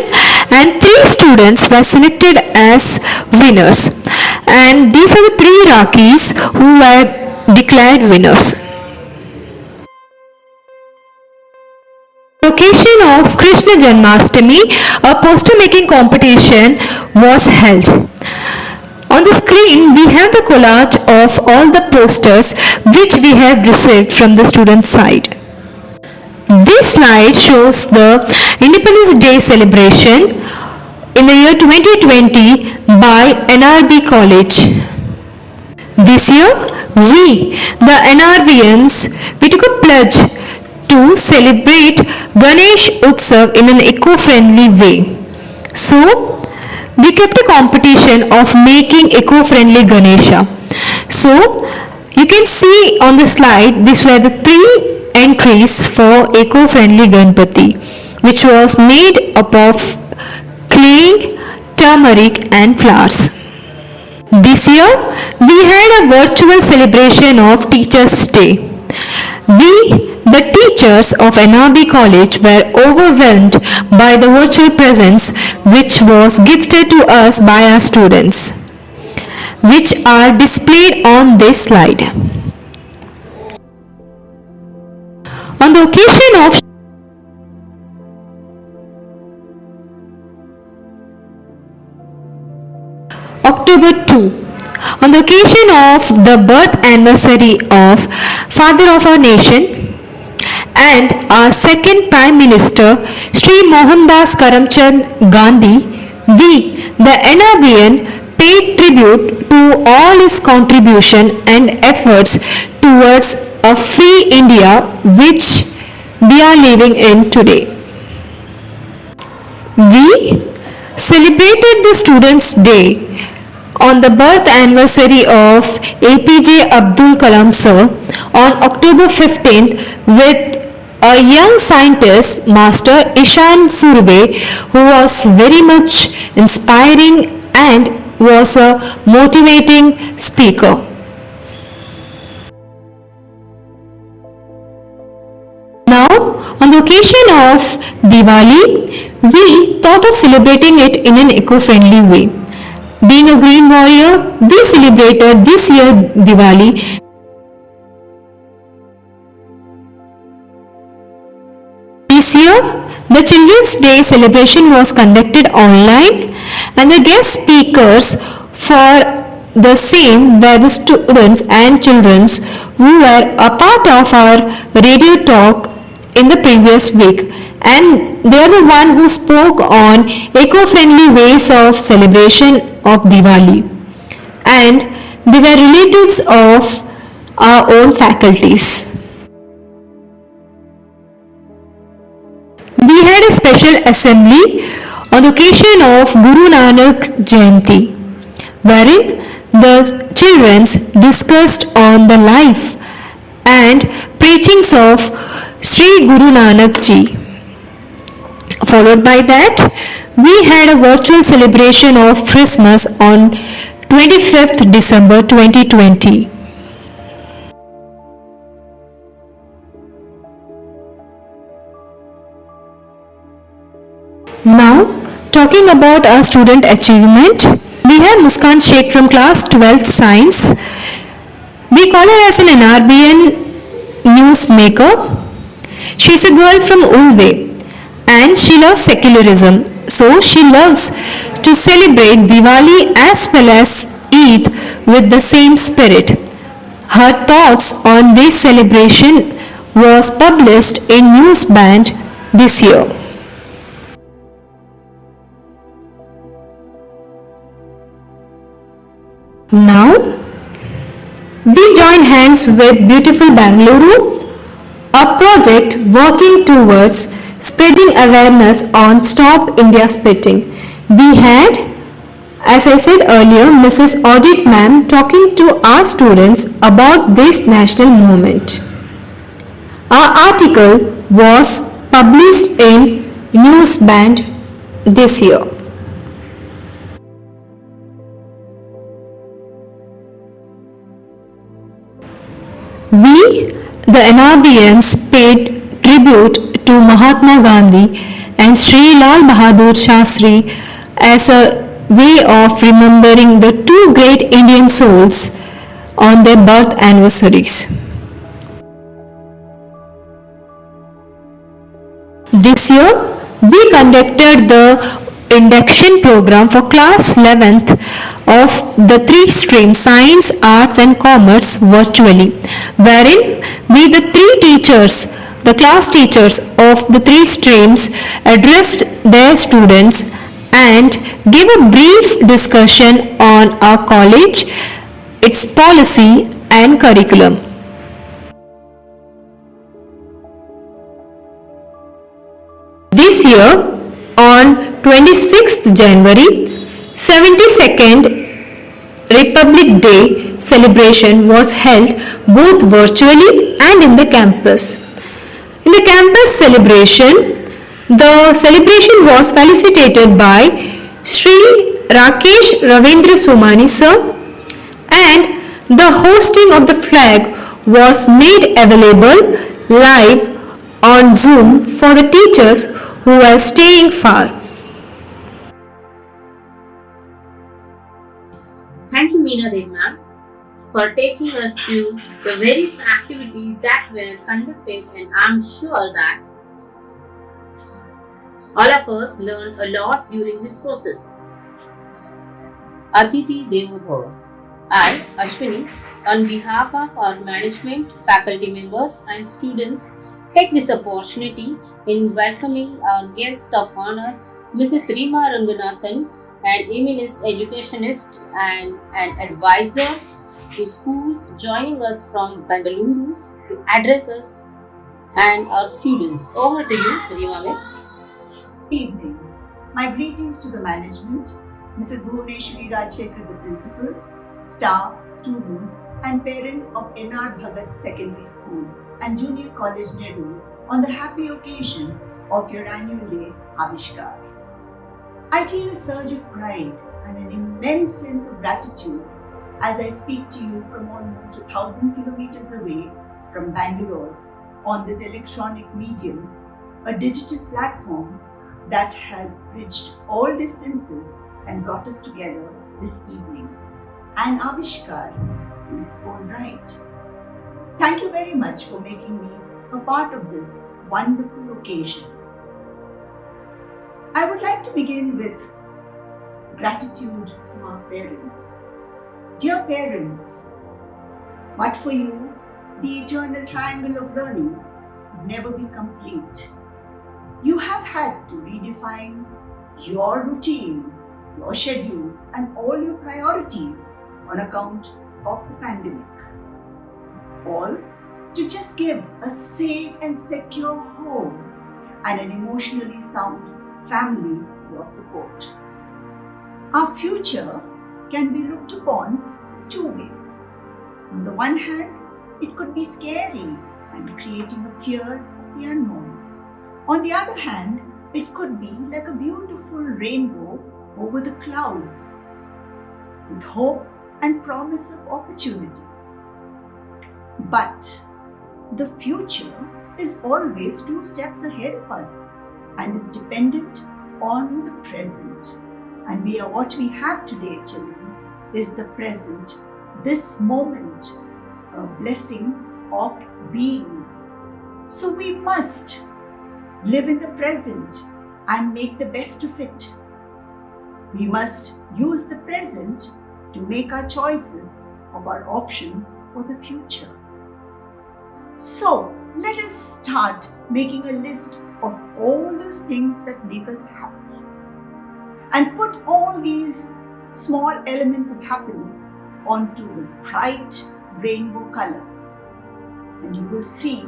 and 3 students were selected as winners. And these are the 3 Rakhis who were declared winners. On the occasion of Krishna Janmashtami, a poster making competition was held. On the screen, we have the collage of all the posters which we have received from the student side. This slide shows the Independence Day celebration in the year 2020 by NRB College. This year, we, the NRBians, we took a pledge to celebrate Ganesh Utsav in an eco-friendly way. So, we kept a competition of making eco-friendly Ganesha. So, you can see on the slide, these were the 3 entries for eco-friendly Ganpati, which was made up of clay, turmeric and flowers. This year, we had a virtual celebration of Teachers' Day. We, the teachers of NRB College, were overwhelmed by the virtual presents which was gifted to us by our students, which are displayed on this slide. On the occasion of October 2, on the occasion of the birth anniversary of Father of our Nation and our second Prime Minister, Sri Mohandas Karamchand Gandhi, we, the NRBN, paid tribute to all his contribution and efforts towards a free India which we are living in today. We celebrated the Students' Day on the birth anniversary of APJ Abdul Kalam Sir on October 15th with a young scientist, Master Ishan Surve, who was very much inspiring and was a motivating speaker. Now, on the occasion of Diwali, we thought of celebrating it in an eco-friendly way. Being a green warrior, we celebrated this year Diwali this year. The Children's Day celebration was conducted online and the guest speakers for the same were the students and children who were a part of our radio talk in the previous week, and they are the one who spoke on eco-friendly ways of celebration of Diwali, and they were relatives of our own faculties. We had a special assembly on the occasion of Guru Nanak Jayanti, wherein the children discussed on the life and preachings of Sri Guru Nanak Ji. Followed by that, we had a virtual celebration of Christmas on 25th December 2020. Now, talking about our student achievement, we have Muskan Sheikh from class 12th Science. We call her as an NRBN newsmaker. She is a girl from Ulve and she loves secularism. So she loves to celebrate Diwali as well as Eid with the same spirit. Her thoughts on this celebration was published in Newsband this year. Now, we join hands with Beautiful Bangalore, a project working towards spreading awareness on Stop India Spitting. We had, as I said earlier, Mrs. Audit Ma'am talking to our students about this national movement. Our article was published in Newsband this year. We, the NRBNs, paid tribute to Mahatma Gandhi and Sri Lal Bahadur Shastri as a way of remembering the two great Indian souls on their birth anniversaries. This year, we conducted the induction program for class 11th of the three streams Science, Arts and Commerce virtually, wherein we the three teachers, the class teachers of the three streams addressed their students and gave a brief discussion on our college, its policy and curriculum. This year, on 26th January, 72nd Republic Day celebration was held both virtually and in the campus. In the campus celebration, the celebration was felicitated by Sri Rakesh Ravindra Somani sir, and the hosting of the flag was made available live on Zoom for the teachers who were staying far. Thank you, Meena Dev ma'am, for taking us through the various activities that were conducted, and I'm sure that all of us learned a lot during this process. Atiti Devo Bhava. I, Ashwini, on behalf of our management, faculty members and students, take this opportunity in welcoming our guest of honor, Mrs. Rima Ranganathan, an eminent educationist and an advisor to schools, joining us from Bengaluru to address us and our students. Over to you, Rima Miss. Good evening. My greetings to the management, Mrs. Bhuvneshwari Rajshekhar, the principal, staff, students, and parents of N.R. Bhagat Secondary School and Junior College Nehru on the happy occasion of your annual day, Avishkar. I feel a surge of pride and an immense sense of gratitude as I speak to you from almost 1,000 kilometers away from Bangalore on this electronic medium, a digital platform that has bridged all distances and brought us together this evening. An Avishkar in its own right. Thank you very much for making me a part of this wonderful occasion. I would like to begin with gratitude to our parents. Dear parents, but for you, the eternal triangle of learning would never be complete. You have had to redefine your routine, your schedules, and all your priorities on account of the pandemic. All to just give a safe and secure home and an emotionally sound family your support. Our future can be looked upon in two ways. On the one hand, it could be scary and creating a fear of the unknown. On the other hand, it could be like a beautiful rainbow over the clouds with hope and promise of opportunity. But the future is always 2 steps ahead of us and is dependent on the present. And what we have today, children, is the present, this moment, a blessing of being. So we must live in the present and make the best of it. We must use the present to make our choices of our options for the future. So let us start making a list of all those things that make us happy and put all these small elements of happiness onto the bright rainbow colors. And you will see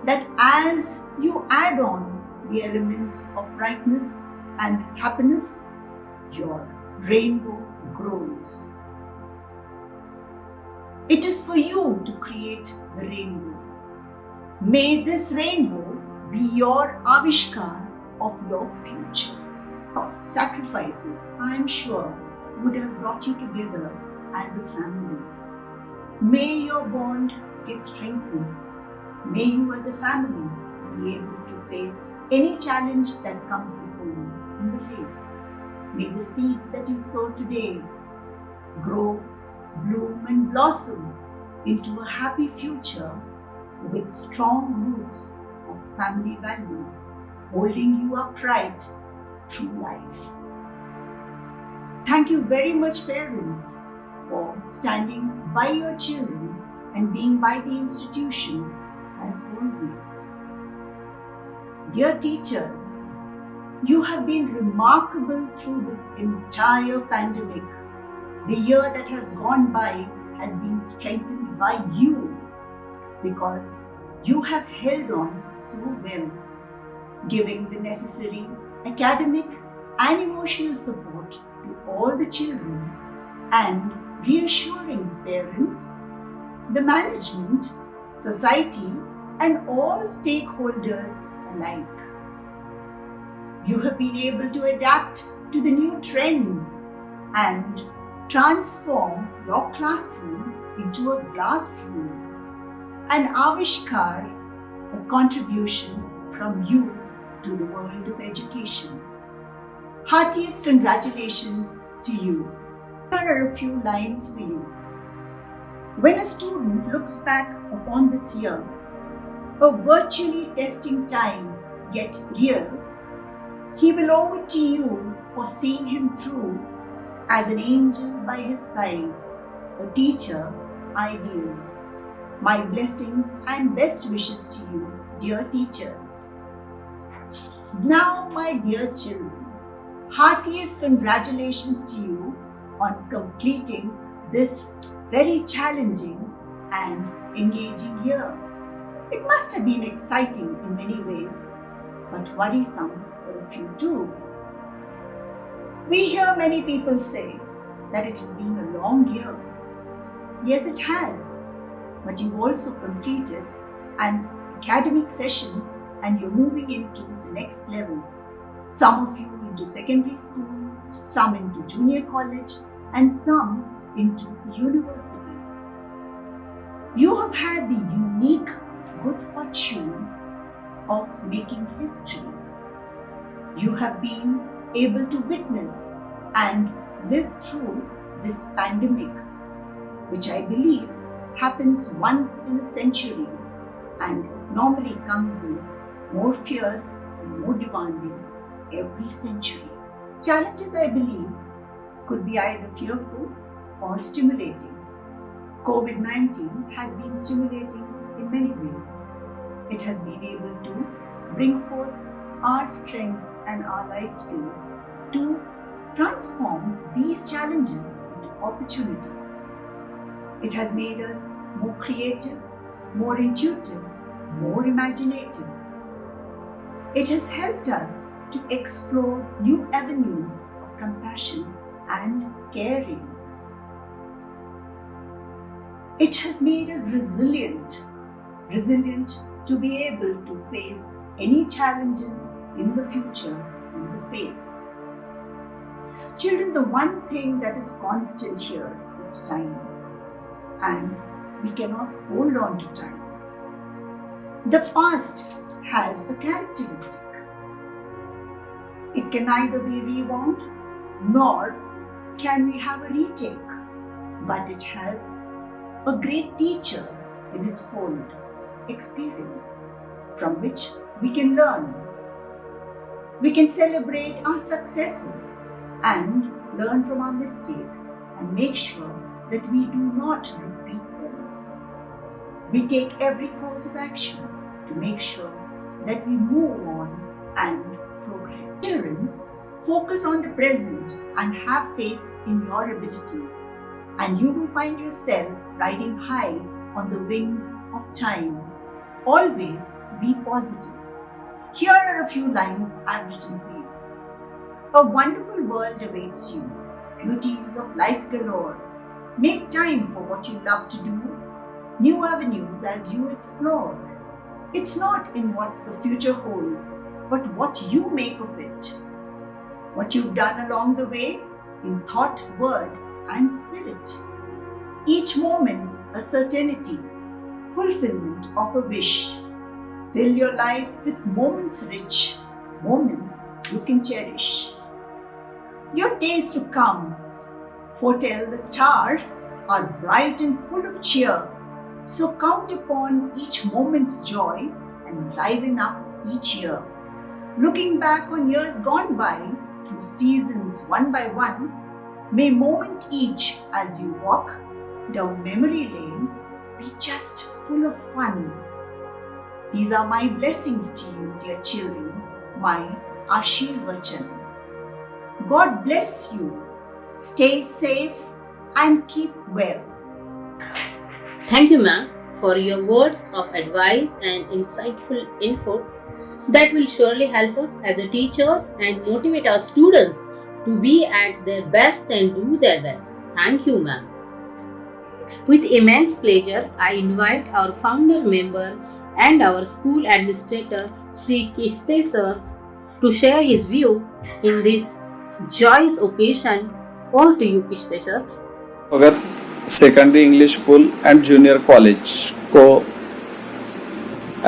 that as you add on the elements of brightness and happiness, your rainbow grows. It is for you to create the rainbow. May this rainbow be your avishkar of your future. Of sacrifices, I am sure, would have brought you together as a family. May your bond get strengthened. May you as a family be able to face any challenge that comes before you in the face. May the seeds that you sow today grow, bloom and blossom into a happy future with strong roots of family values holding you upright through life. Thank you very much, parents, for standing by your children and being by the institution as always. Dear teachers, you have been remarkable through this entire pandemic. The year that has gone by has been strengthened by you because you have held on so well, giving the necessary academic and emotional support to all the children and reassuring parents, the management, society, and all stakeholders alike. You have been able to adapt to the new trends and transform your classroom into a glass room, an avishkar, a contribution from you to the world of education. Heartiest congratulations to you. Here are a few lines for you. When a student looks back upon this year, a virtually testing time yet real, he will owe it to you for seeing him through as an angel by his side, a teacher ideal. My blessings and best wishes to you, dear teachers. Now, my dear children, heartiest congratulations to you on completing this very challenging and engaging year. It must have been exciting in many ways, but worrisome for a few too. We hear many people say that it has been a long year. Yes, it has, but you've also completed an academic session and you're moving into the next level. Some of you into secondary school, some into junior college, and some into the university. You have had the unique good fortune of making history. You have been able to witness and live through this pandemic, which I believe happens once in a century and normally comes in more fierce and more demanding every century. Challenges, I believe, could be either fearful or stimulating. COVID-19 has been stimulating in many ways. It has been able to bring forth our strengths and our life skills to transform these challenges into opportunities. It has made us more creative, more intuitive, more imaginative. It has helped us to explore new avenues of compassion and caring. It has made us resilient to be able to face any challenges in the future in the face. Children, the one thing that is constant here is time, and we cannot hold on to time. The past has a characteristic. It can neither be rewound nor can we have a retake, but it has a great teacher in its fold, experience, from which we can learn. We can celebrate our successes and learn from our mistakes and make sure that we do not repeat them. We take every course of action to make sure that we move on and progress. Children, focus on the present and have faith in your abilities, and you will find yourself riding high on the wings of time. Always be positive. Here are a few lines I've written for you. A wonderful world awaits you, beauties of life galore. Make time for what you love to do, new avenues as you explore. It's not in what the future holds, but what you make of it. What you've done along the way in thought, word, and spirit. Each moment's a certainty, fulfillment of a wish. Fill your life with moments rich, moments you can cherish. Your days to come, foretell the stars, are bright and full of cheer. So count upon each moment's joy and liven up each year. Looking back on years gone by, through seasons one by one, may moment each as you walk down memory lane be just full of fun. These are my blessings to you, dear children, my Ashirvachan. God bless you. Stay safe and keep well. Thank you, ma'am, for your words of advice and insightful inputs that will surely help us as a teachers and motivate our students to be at their best and do their best. Thank you, ma'am. With immense pleasure, I invite our founder member and our school administrator, Shri Kishte sir, to share his view in this joyous occasion. Over to you, Kishte sir. Bhagat secondary English school and junior college को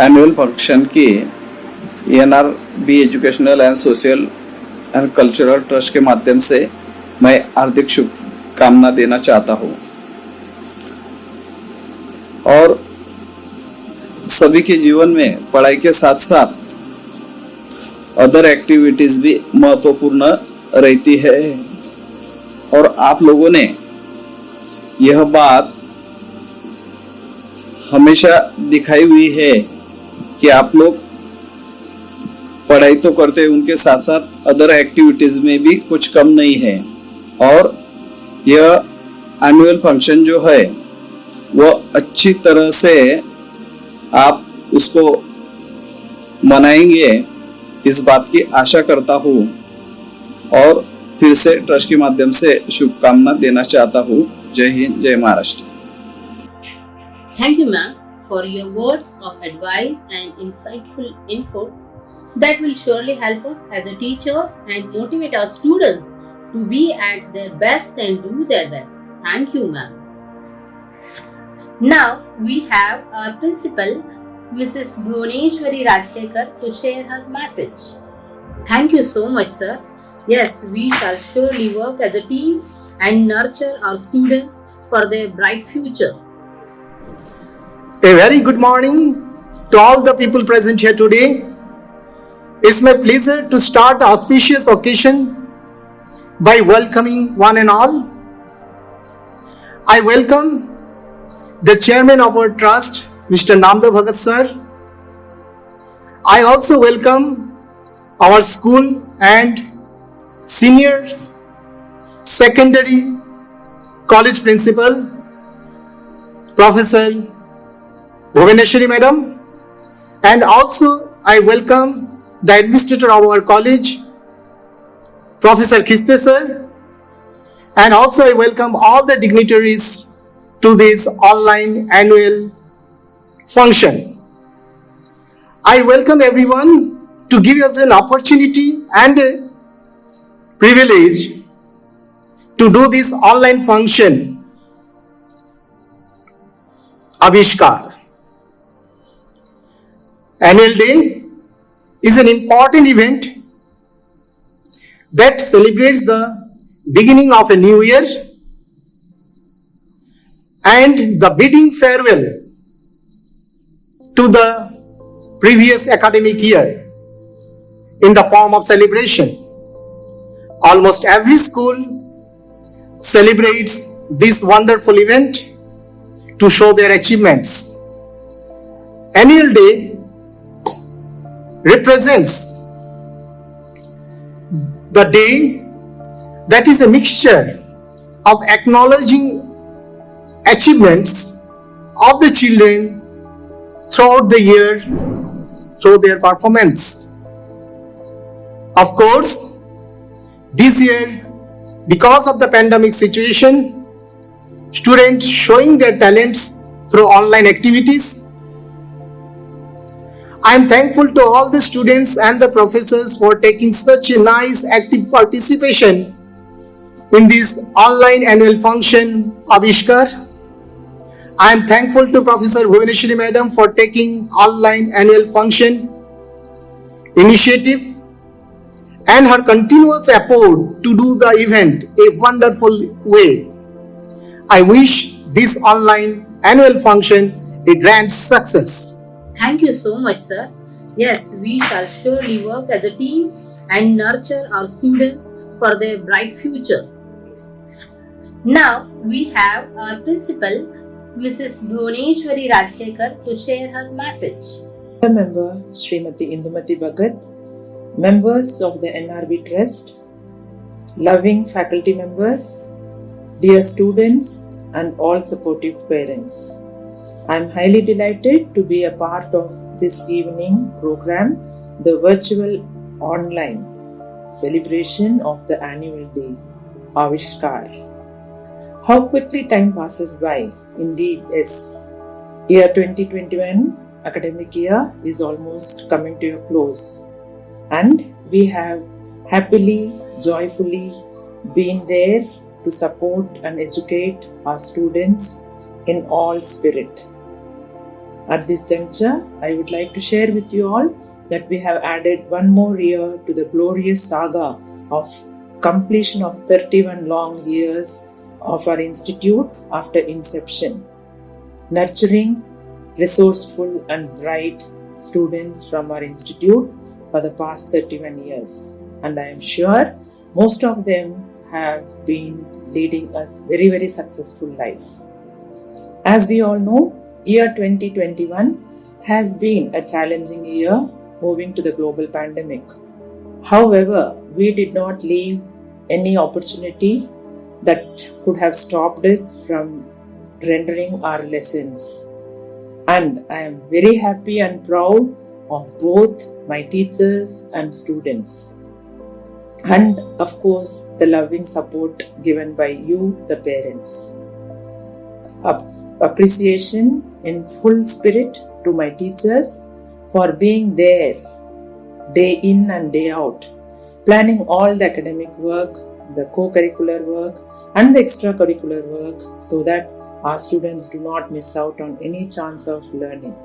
annual function की NRB educational and social and cultural trust के माध्यम से मैं हार्दिक शुभकामना देना चाहता हूं और सभी के जीवन में पढ़ाई के साथ साथ अदर एक्टिविटीज भी महत्वपूर्ण रहती है और आप लोगों ने यह बात हमेशा दिखाई हुई है कि आप लोग पढ़ाई तो करते हैं, उनके साथ साथ अदर एक्टिविटीज में भी कुछ कम नहीं है और यह एनुअल फंक्शन जो है वह अच्छी तरह से आप उसको मनाएंगे, इस बात की आशा करता हूँ और फिर से ट्रस्ट के माध्यम से शुभकामना देना चाहता हूँ। जय हिंद, जय Maharashtra. Thank you, ma'am, for your words of advice and insightful inputs that will surely help us as a teachers and motivate our students to be at their best and do their best. Thank you, ma'am. Now we have our principal, Mrs. Bhuvaneshwari Rajshekar, to share her message. Thank you so much, sir. Yes, we shall surely work as a team and nurture our students for their bright future. A very good morning to all the people present here today. It's my pleasure to start the auspicious occasion by welcoming one and all. I welcome the chairman of our trust, Mr. Namdev Bhagat sir. I also welcome our school and senior secondary college principal, Professor Bhuvaneshwari madam, and also I welcome the administrator of our college, Professor Khiste sir, and also I welcome all the dignitaries to this online annual function. I welcome everyone to give us an opportunity and a privilege to do this online function, Avishkar. Annual Day is an important event that celebrates the beginning of a new year and the bidding farewell to the previous academic year in the form of celebration. Almost every school celebrates this wonderful event to show their achievements. Annual Day represents the day that is a mixture of acknowledging achievements of the children throughout the year through their performance. Of course, this year, because of the pandemic situation, students showing their talents through online activities. I am thankful to all the students and the professors for taking such a nice active participation in this online annual function, Avishkar. I am thankful to Professor Bhuvaneshwari madam for taking online annual function initiative and her continuous effort to do the event a wonderful way. I wish this online annual function a grand success. Thank you so much, sir. Yes, we shall surely work as a team and nurture our students for their bright future. Now we have our principal, Mrs. Bhuvaneshwari Rajshekar, to share her message. Member Srimati Indumati Bhagat, members of the NRB Trust, loving faculty members, dear students, and all supportive parents. I am highly delighted to be a part of this evening program, the virtual online celebration of the annual day, Avishkar. How quickly time passes by, indeed, yes. Year 2021 academic year is almost coming to a close, and we have happily, joyfully been there to support and educate our students in all spirit. At this juncture, I would like to share with you all that we have added one more year to the glorious saga of completion of 31 long years of our institute after inception, nurturing resourceful and bright students from our institute for the past 31 years. And I am sure most of them have been leading us very, very successful life. As we all know, year 2021 has been a challenging year owing to the global pandemic. However, we did not leave any opportunity that could have stopped us from rendering our lessons. And I am very happy and proud of both my teachers and students. And of course, the loving support given by you, the parents. Appreciation in full spirit to my teachers for being there day in and day out, planning all the academic work, the co-curricular work and the extracurricular work so that our students do not miss out on any chance of learning.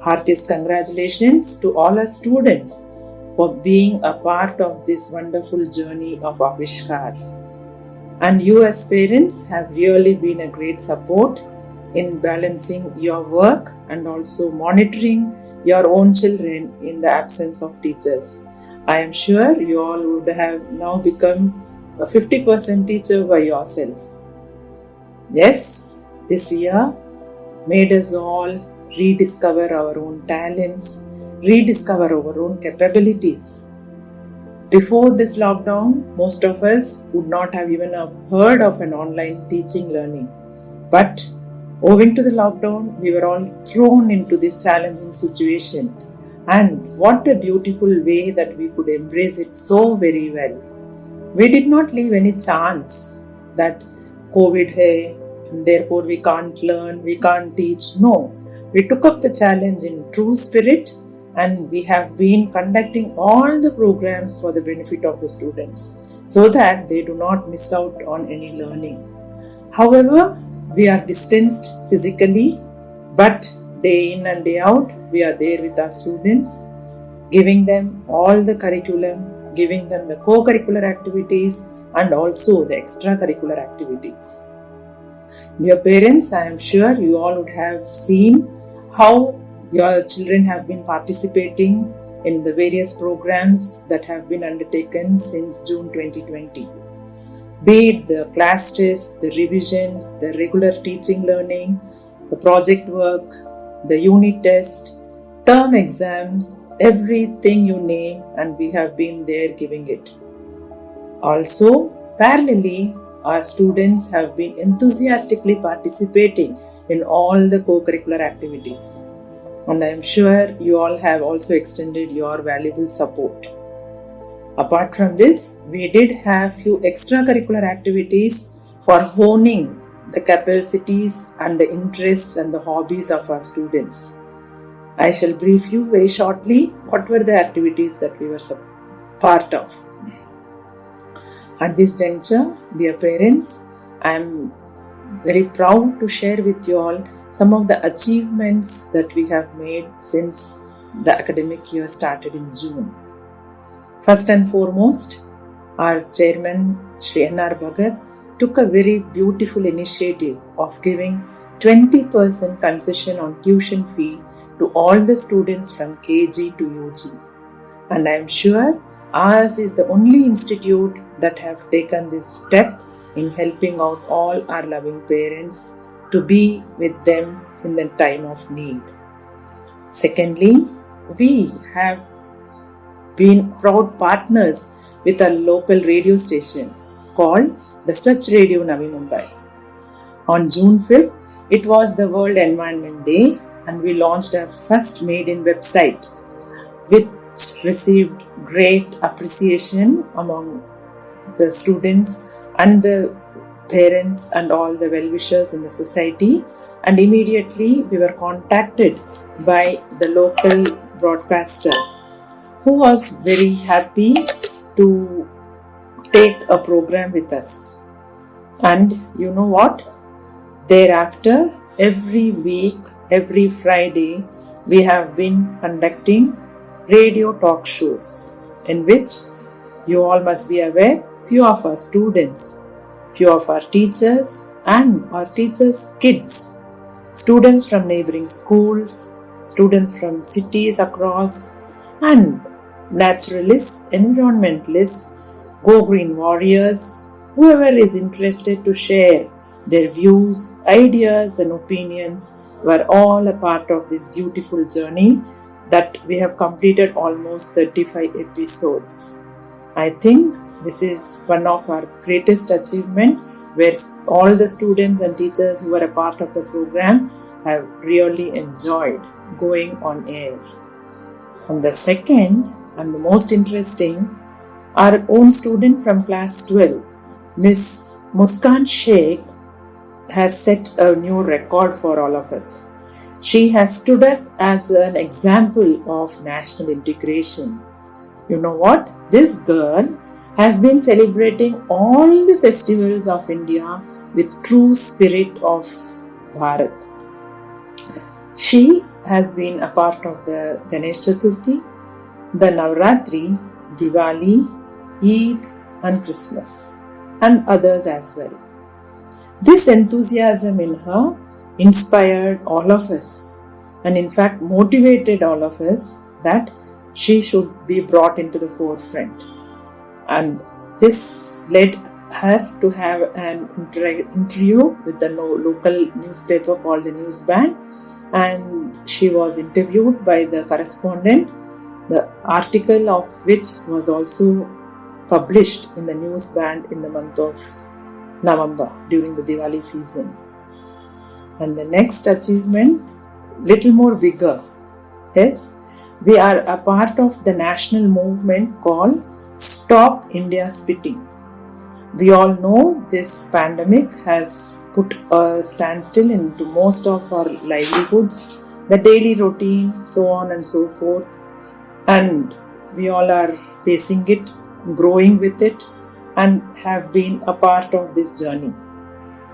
Heartiest congratulations to all our students for being a part of this wonderful journey of Avishkar. And you as parents have really been a great support in balancing your work and also monitoring your own children in the absence of teachers. I am sure you all would have now become a 50% teacher by yourself. Yes, this year made us all rediscover our own talents, rediscover our own capabilities. Before this lockdown, most of us would not have even heard of an online teaching learning. But owing to the lockdown, we were all thrown into this challenging situation. And what a beautiful way that we could embrace it so very well. We did not leave any chance that COVID hai, and therefore we can't learn, we can't teach. No, we took up the challenge in true spirit, and we have been conducting all the programs for the benefit of the students so that they do not miss out on any learning. However, we are distanced physically, but day in and day out, we are there with our students, giving them all the curriculum, giving them the co-curricular activities and also the extracurricular activities. Dear parents, I am sure you all would have seen how your children have been participating in the various programs that have been undertaken since June 2020. Be it the class tests, the revisions, the regular teaching learning, the project work, the unit test, term exams, everything you name, and we have been there giving it. Also, parallelly, our students have been enthusiastically participating in all the co-curricular activities. And I am sure you all have also extended your valuable support. Apart from this, we did have few extracurricular activities for honing the capacities and the interests and the hobbies of our students. I shall brief you very shortly what were the activities that we were part of. At this juncture, dear parents, I am very proud to share with you all some of the achievements that we have made since the academic year started in June. First and foremost, our chairman, Shri N.R. Bhagat, took a very beautiful initiative of giving 20% concession on tuition fee to all the students from KG to UG. And I am sure ours is the only institute that have taken this step in helping out all our loving parents to be with them in the time of need. Secondly, we have been proud partners with a local radio station called the Swachh Radio Navi Mumbai. On June 5th, it was the World Environment Day, and we launched our first maiden website, which received great appreciation among the students and the parents and all the well-wishers in the society. And immediately we were contacted by the local broadcaster, who was very happy to take a program with us. And you know what? Thereafter, every week, every Friday, we have been conducting radio talk shows in which you all must be aware, few of our students, few of our teachers and our teachers' kids, students from neighboring schools, students from cities across, and naturalists, environmentalists, Go Green warriors, whoever is interested to share their views, ideas and opinions were all a part of this beautiful journey that we have completed almost 35 episodes. I think this is one of our greatest achievement, where all the students and teachers who were a part of the program have really enjoyed going on air. And the second and the most interesting, our own student from class 12, Miss Muskan Sheikh, has set a new record for all of us. She has stood up as an example of national integration. You know what? This girl has been celebrating all the festivals of India with true spirit of Bharat. She has been a part of the Ganesh Chaturthi, the Navratri, Diwali, Eid and Christmas, and others as well. This enthusiasm in her inspired all of us, and in fact motivated all of us that she should be brought into the forefront. And this led her to have an interview with the local newspaper called the Newsband, and she was interviewed by the correspondent, the article of which was also published in the Newsband in the month of November during the Diwali season. And the next achievement, little more bigger, is we are a part of the national movement called Stop India Spitting. We all know this pandemic has put a standstill into most of our livelihoods, the daily routine, so on and so forth, and we all are facing it, growing with it, and have been a part of this journey.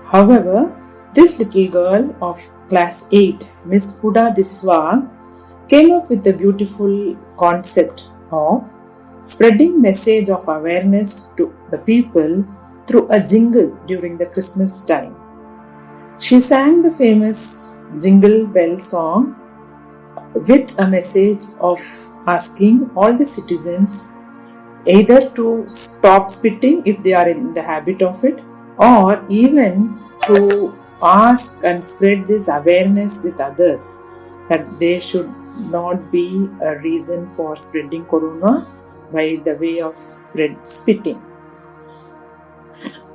However, this little girl of class 8, Miss Huda Diswag, came up with the beautiful concept of spreading message of awareness to the people through a jingle during the Christmas time. She sang the famous Jingle Bell song with a message of asking all the citizens either to stop spitting if they are in the habit of it, or even to ask and spread this awareness with others that they should not be a reason for spreading corona by the way of spitting.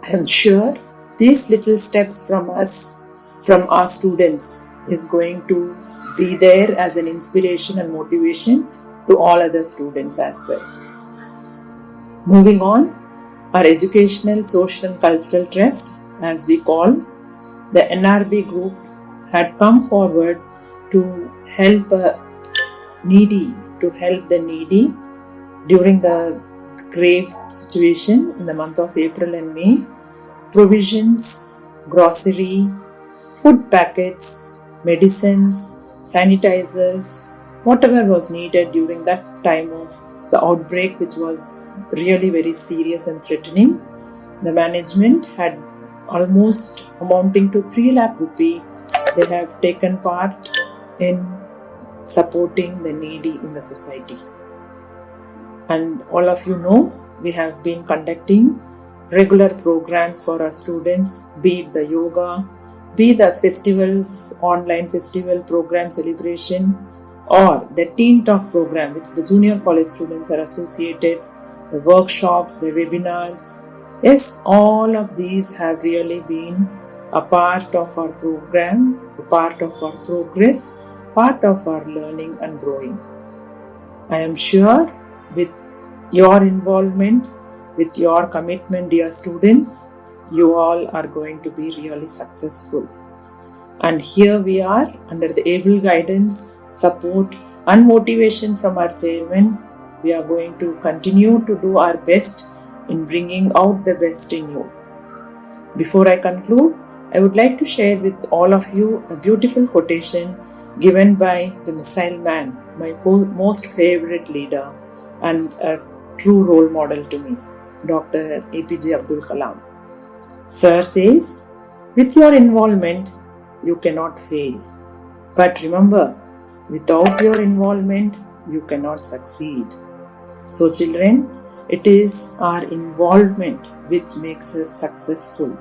I am sure these little steps from us, from our students, is going to be there as an inspiration and motivation to all other students as well. Moving on, our Educational, Social and Cultural Trust, as we call, the NRB group, had come forward to help the needy during the grave situation in the month of April and May. Provisions, grocery, food packets, medicines, sanitizers, whatever was needed during that time of the outbreak, which was really very serious and threatening. The management had almost amounting to 3 lakh rupee. They have taken part in supporting the needy in the society. And all of you know, we have been conducting regular programs for our students, be it the yoga, be the festivals, online festival program celebration, or the Teen Talk program, which the junior college students are associated, the workshops, the webinars. Yes, all of these have really been a part of our program, a part of our progress, part of our learning and growing. I am sure with your involvement, with your commitment, dear students, you all are going to be really successful. And here we are, under the able guidance, support and motivation from our chairman, we are going to continue to do our best in bringing out the best in you. Before I conclude, I would like to share with all of you a beautiful quotation given by the Missile Man, my most favorite leader and a true role model to me, Dr. APJ Abdul Kalam. Sir says, with your involvement, you cannot fail. But remember, without your involvement, you cannot succeed. So children, it is our involvement which makes us successful.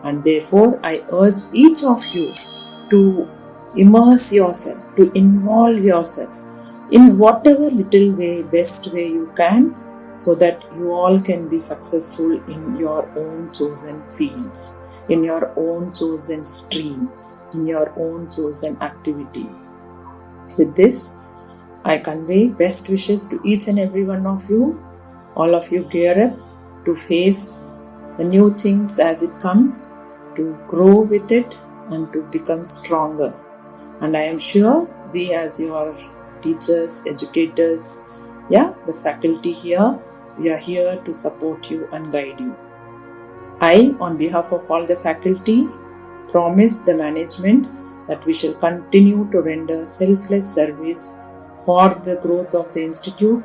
And therefore, I urge each of you to immerse yourself, to involve yourself in whatever little way, best way you can, so that you all can be successful in your own chosen fields, in your own chosen streams, in your own chosen activity. With this, I convey best wishes to each and every one of you. All of you gear up to face the new things as it comes, to grow with it and to become stronger. And I am sure we as your teachers, educators, the faculty here, we are here to support you and guide you. I, on behalf of all the faculty, promise the management that we shall continue to render selfless service for the growth of the institute,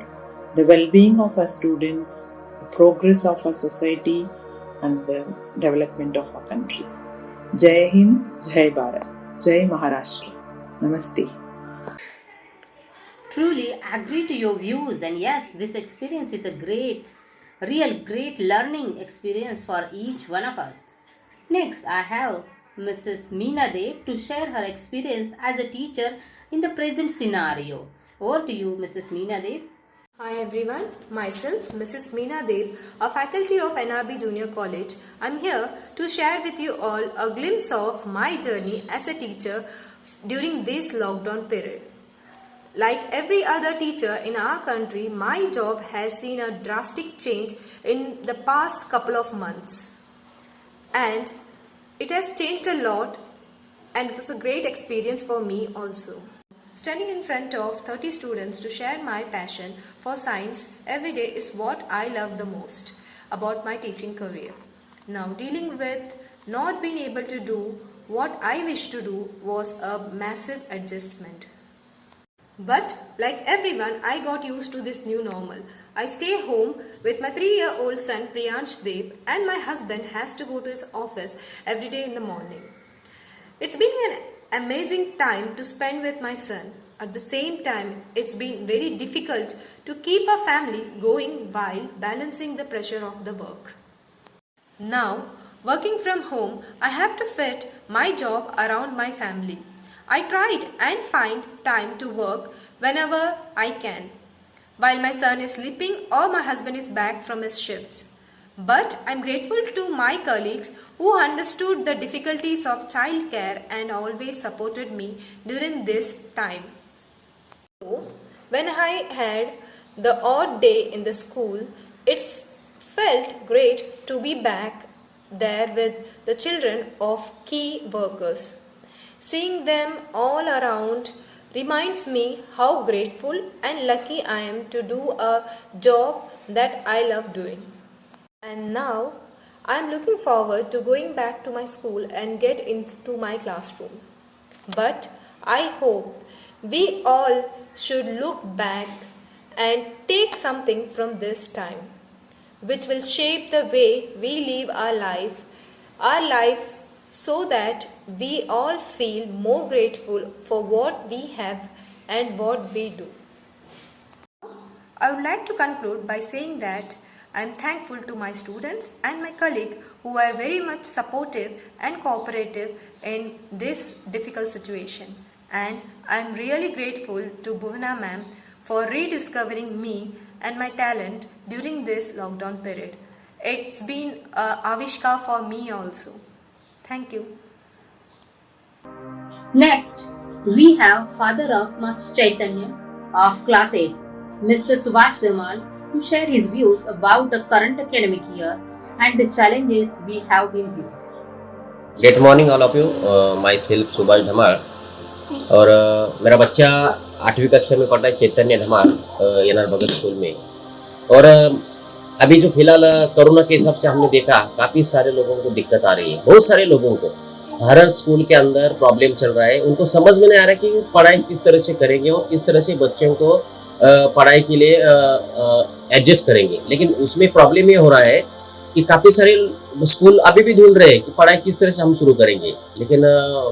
the well-being of our students, the progress of our society, and the development of our country. Jai Hind, Jai Bharat, Jai Maharashtra. Namaste. Truly agree to your views, and yes, this experience is a great real great learning experience for each one of us. Next, I have Mrs. Meena Dev to share her experience as a teacher in the present scenario. Over to you, Mrs. Meena Dev. Hi everyone, myself Mrs. Meena Dev, a faculty of NRB Junior College. I'm here to share with you all a glimpse of my journey as a teacher during this lockdown period. Like every other teacher in our country, my job has seen a drastic change in the past couple of months. And it has changed a lot, and it was a great experience for me also. Standing in front of 30 students to share my passion for science every day is what I love the most about my teaching career. Now, dealing with not being able to do what I wish to do was a massive adjustment. But like everyone, I got used to this new normal. I stay home with my 3-year-old son Priyansh Dev, and my husband has to go to his office every day in the morning. It's been an amazing time to spend with my son. At the same time, it's been very difficult to keep our family going while balancing the pressure of the work. Now, working from home, I have to fit my job around my family. I tried and find time to work whenever I can, while my son is sleeping or my husband is back from his shifts. But I'm grateful to my colleagues who understood the difficulties of childcare and always supported me during this time. So, when I had the odd day in the school, it felt great to be back there with the children of key workers. Seeing them all around reminds me how grateful and lucky I am to do a job that I love doing. And now I am looking forward to going back to my school and get into my classroom. But I hope we all should look back and take something from this time, which will shape the way we live our lives, so that we all feel more grateful for what we have and what we do. I would like to conclude by saying that I am thankful to my students and my colleagues who are very much supportive and cooperative in this difficult situation. And I am really grateful to Bhuvana ma'am for rediscovering me and my talent during this lockdown period. It's been Avishka for me also. Thank you. Next, we have father of Master Chaitanya of class 8, Mr. Subhash Dhamal, to share his views about the current academic year and the challenges we have been through. Good morning all of you. Myself Subhash Dhamal और मेरा बच्चा 8वीं कक्षा में पढ़ता है चैतन्य धमाल NR भगत school में। और अभी जो फिलहाल कोरोना के हिसाब से हमने देखा काफ़ी सारे लोगों को दिक्कत आ रही है, बहुत सारे लोगों को हर स्कूल के अंदर प्रॉब्लम चल रहा है। उनको समझ में नहीं आ रहा कि पढ़ाई किस तरह से करेंगे और किस तरह से बच्चों को पढ़ाई के लिए एडजस्ट करेंगे। लेकिन उसमें प्रॉब्लम ये हो रहा है कि काफ़ी सारे स्कूल अभी भी ढूंढ रहे हैं कि पढ़ाई किस तरह से हम शुरू करेंगे। लेकिन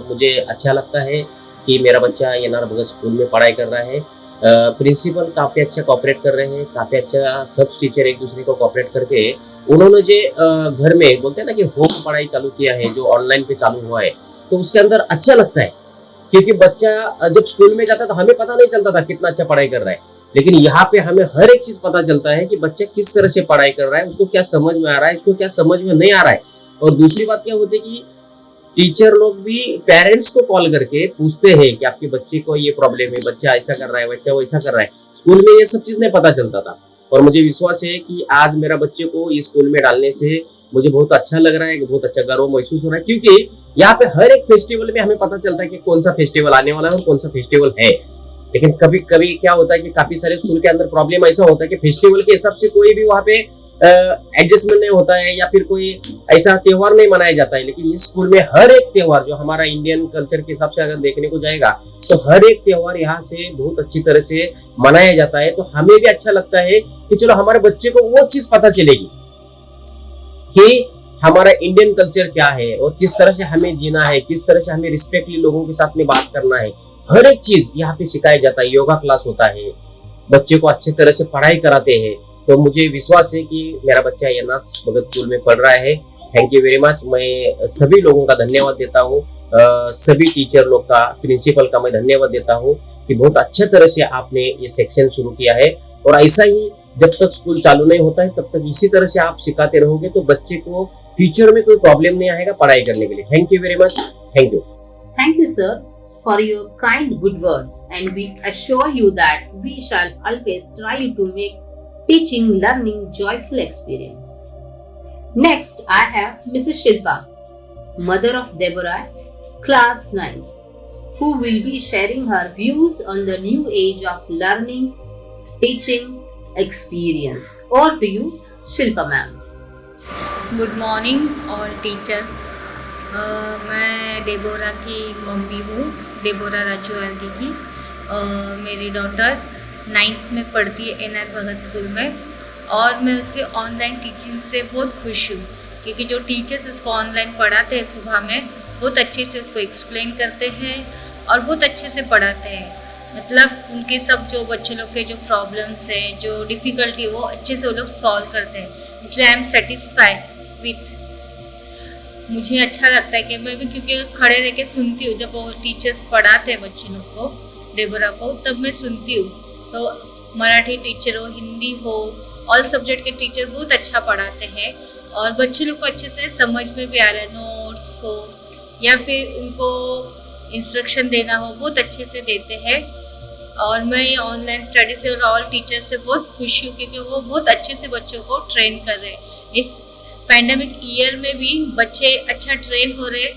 मुझे अच्छा लगता है कि मेरा बच्चा एनआर भगत स्कूल में पढ़ाई कर रहा है। प्रिंसिपल काफ़ी अच्छा कोऑपरेट कर रहे हैं, काफ़ी अच्छा सब टीचर एक दूसरे को कोऑपरेट करके उन्होंने जो घर में बोलते हैं ना कि होम पढ़ाई चालू किया है, जो ऑनलाइन पे चालू हुआ है, तो उसके अंदर अच्छा लगता है। क्योंकि बच्चा जब स्कूल में जाता तो हमें पता नहीं चलता था कितना अच्छा पढ़ाई कर रहा है, लेकिन यहाँ पे हमें हर एक चीज़ पता चलता है कि बच्चा किस तरह से पढ़ाई कर रहा है, उसको क्या समझ में आ रहा है, उसको क्या समझ में नहीं आ रहा है। और दूसरी बात क्या होती है कि टीचर लोग भी पेरेंट्स को कॉल करके पूछते हैं कि आपके बच्चे को ये प्रॉब्लम है, बच्चा ऐसा कर रहा है, बच्चा वैसा कर रहा है। स्कूल में ये सब चीज़ नहीं पता चलता था। और मुझे विश्वास है कि आज मेरा बच्चे को इस स्कूल में डालने से मुझे बहुत अच्छा लग रहा है, बहुत अच्छा गर्व महसूस हो रहा है। क्योंकि यहाँ पे हर एक फेस्टिवल में हमें पता चलता है कि कौन सा फेस्टिवल आने वाला है और कौन सा फेस्टिवल है। लेकिन कभी कभी क्या होता है कि काफी सारे स्कूल के अंदर प्रॉब्लम ऐसा होता है कि फेस्टिवल के हिसाब से कोई भी वहाँ पे एडजस्टमेंट नहीं होता है या फिर कोई ऐसा त्योहार नहीं मनाया जाता है। लेकिन इस स्कूल में हर एक त्योहार जो हमारा इंडियन कल्चर के हिसाब से अगर देखने को जाएगा तो हर एक त्योहार यहाँ से बहुत अच्छी तरह से मनाया जाता है। तो हमें भी अच्छा लगता है कि चलो हमारे बच्चे को वो चीज पता चलेगी कि हमारा इंडियन कल्चर क्या है और किस तरह से हमें जीना है, किस तरह से हमें रिस्पेक्टली लोगों के साथ में बात करना है। हर एक चीज यहाँ पे सिखाया जाता है। योगा क्लास होता है, बच्चे को अच्छी तरह से पढ़ाई कराते हैं। तो मुझे विश्वास है कि मेरा बच्चा एनआर भगत स्कूल में पढ़ रहा है। Thank you very much. मैं सभी लोगों का धन्यवाद देता हूँ, सभी टीचर लोग का, प्रिंसिपल का मैं धन्यवाद देता हूँ कि बहुत अच्छे तरह से आपने ये सेक्शन शुरू किया है। और ऐसा ही जब तक स्कूल चालू नहीं होता है तब तक इसी तरह से आप सिखाते रहोगे तो बच्चे को फ्यूचर में कोई प्रॉब्लम नहीं आएगा पढ़ाई करने के लिए। Thank you very much. Thank you. Thank you, sir, for your kind good words, and we assure you that we shall always try to make teaching, learning joyful experience. Next, I have Mrs. Shilpa, mother of Deborah, class 9, who will be sharing her views on the new age of learning, teaching experience. Over to you, Shilpa ma'am. Good morning all teachers. मैं Deborah की mummy हूँ, Deborah राजूवाल्दी की। मेरी daughter 9th में पढ़ती है NR भगत school में, और मैं उसके ऑनलाइन टीचिंग से बहुत खुश हूँ, क्योंकि जो टीचर्स उसको ऑनलाइन पढ़ाते हैं सुबह में बहुत अच्छे से उसको एक्सप्लेन करते हैं और बहुत अच्छे से पढ़ाते हैं। मतलब उनके सब जो बच्चे लोग के जो प्रॉब्लम्स हैं, जो डिफ़िकल्टी, वो अच्छे से वो लोग सॉल्व करते हैं। इसलिए आई एम सेटिस्फाइड विथ। मुझे अच्छा लगता है कि मैं भी, क्योंकि खड़े रह के सुनती हूँ जब वो टीचर्स पढ़ाते हैं बच्चे लोग को, डेबोरा को, तब मैं सुनती हूँ। तो मराठी टीचर हो, हिंदी हो, ऑल सब्जेक्ट के टीचर बहुत अच्छा पढ़ाते हैं और बच्चे लोग को अच्छे से समझ में भी आ रहा है। नोट्स हो या फिर उनको इंस्ट्रक्शन देना हो, बहुत अच्छे से देते हैं। और मैं ये ऑनलाइन स्टडी से और ऑल टीचर से बहुत खुश हूँ, क्योंकि वो बहुत अच्छे से बच्चों को ट्रेन कर रहे हैं। इस पैंडेमिक ईयर में भी बच्चे अच्छा ट्रेन हो रहे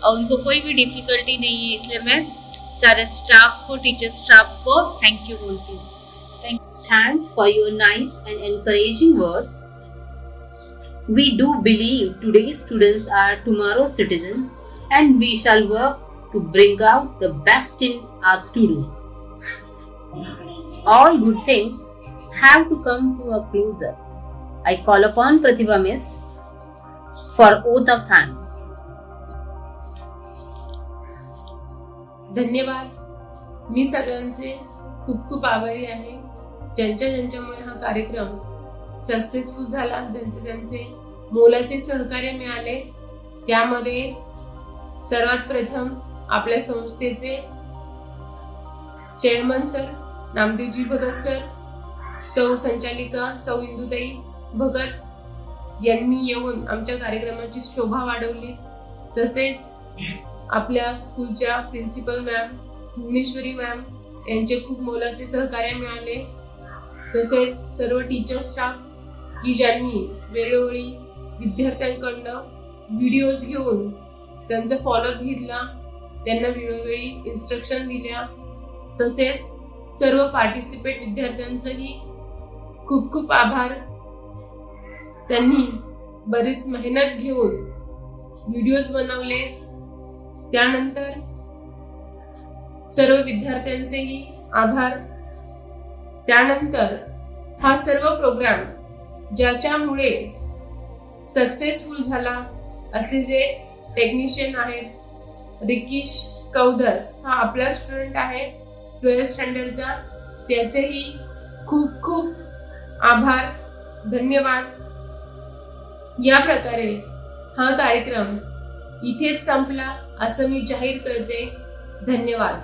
और उनको कोई भी डिफ़िकल्टी नहीं है। इसलिए मैं सारे स्टाफ को, टीचर स्टाफ को थैंक यू बोलती हूँ। Thanks for your nice and encouraging words. We do believe today's students are tomorrow's citizens, and we shall work to bring out the best in our students. All good things have to come to a closer. I call upon Pratibha Miss for oath of thanks. धन्यवाद। मी सगळ्यांचे खूप खूप आभारी आहे, ज्यांच्यामुळे हा कार्यक्रम successful झाला, ज्यांचे मोलाचे सहकार्य मिळाले। त्यामध्ये सर्वात प्रथम आपल्या संस्थेचे चेअरमन सर नामदेवजी भगत सर, सौ संचालिका सौ इंदुताई भगत यांनी येऊन आमच्या कार्यक्रमाची शोभा वाढवली। तसेच आपल्या स्कूलच्या प्रिन्सिपल मॅम भुवनेश्वरी मॅम यांचे खूप मोलाचे सहकार्य मिळाले। तसेच सर्व टीचर स्टाफ की ज्यांनी वेळोवेळी विद्यार्थ्यांकडनं व्हिडिओज घेऊन त्यांचा फॉलोअप घेतला, त्यांना वेळोवेळी इन्स्ट्रक्शन दिल्या। तसेच सर्व पार्टिसिपेट विद्यार्थ्यांचंही खूप खूप आभार। त्यांनी बरीच मेहनत घेऊन व्हिडिओज बनवले। त्यानंतर सर्व विद्यार्थ्यांचेही आभार। त्यानंतर हा सर्व प्रोग्राम ज्याच्यामुळे सक्सेसफुल झाला असे जे टेक्निशियन आहेत, रिकीश कौदर हा आपला स्टुडंट आहे 12th स्टँडर्डचा, त्याचेही खूप खूप आभार, धन्यवाद। या प्रकारे हा कार्यक्रम इथेच संपला असं मी जाहीर करते। धन्यवाद।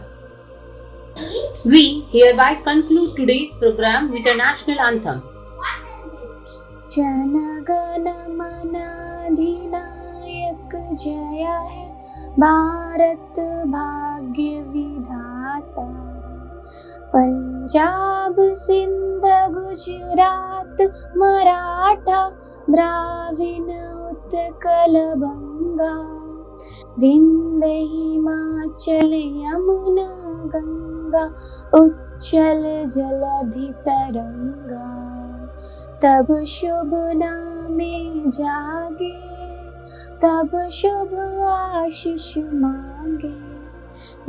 We hereby conclude today's program with a national anthem. Jana Gana मन अधिनायक जय है भारत भाग्य विधाता। पंजाब सिंध गुजरात मराठा द्राविड उत्कल बंगा। विंध्य हिमाचल यमुना गंगा उच्चल जलधि तरंगा। तब शुभ नामे जागे तब शुभ आशीष मांगे।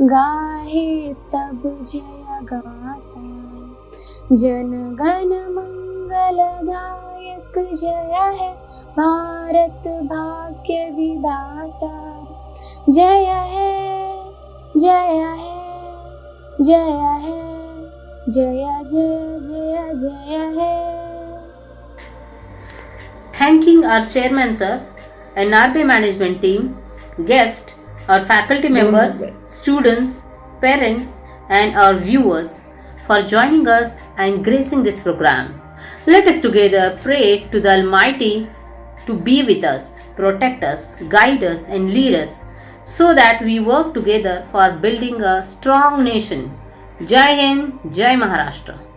गाहे तब जय गाता जन गण मंगलदायक जय है भारत भाग्य विधाता। जय है जय है जय है जय जय जय जय है। thanking our chairman sir, NRB management team, guests, our faculty members, students, parents, and our viewers for joining us and gracing this program. Let us together pray to the Almighty to be with us, protect us, guide us, and lead us so that we work together for building a strong nation. Jai Hind, Jai Maharashtra.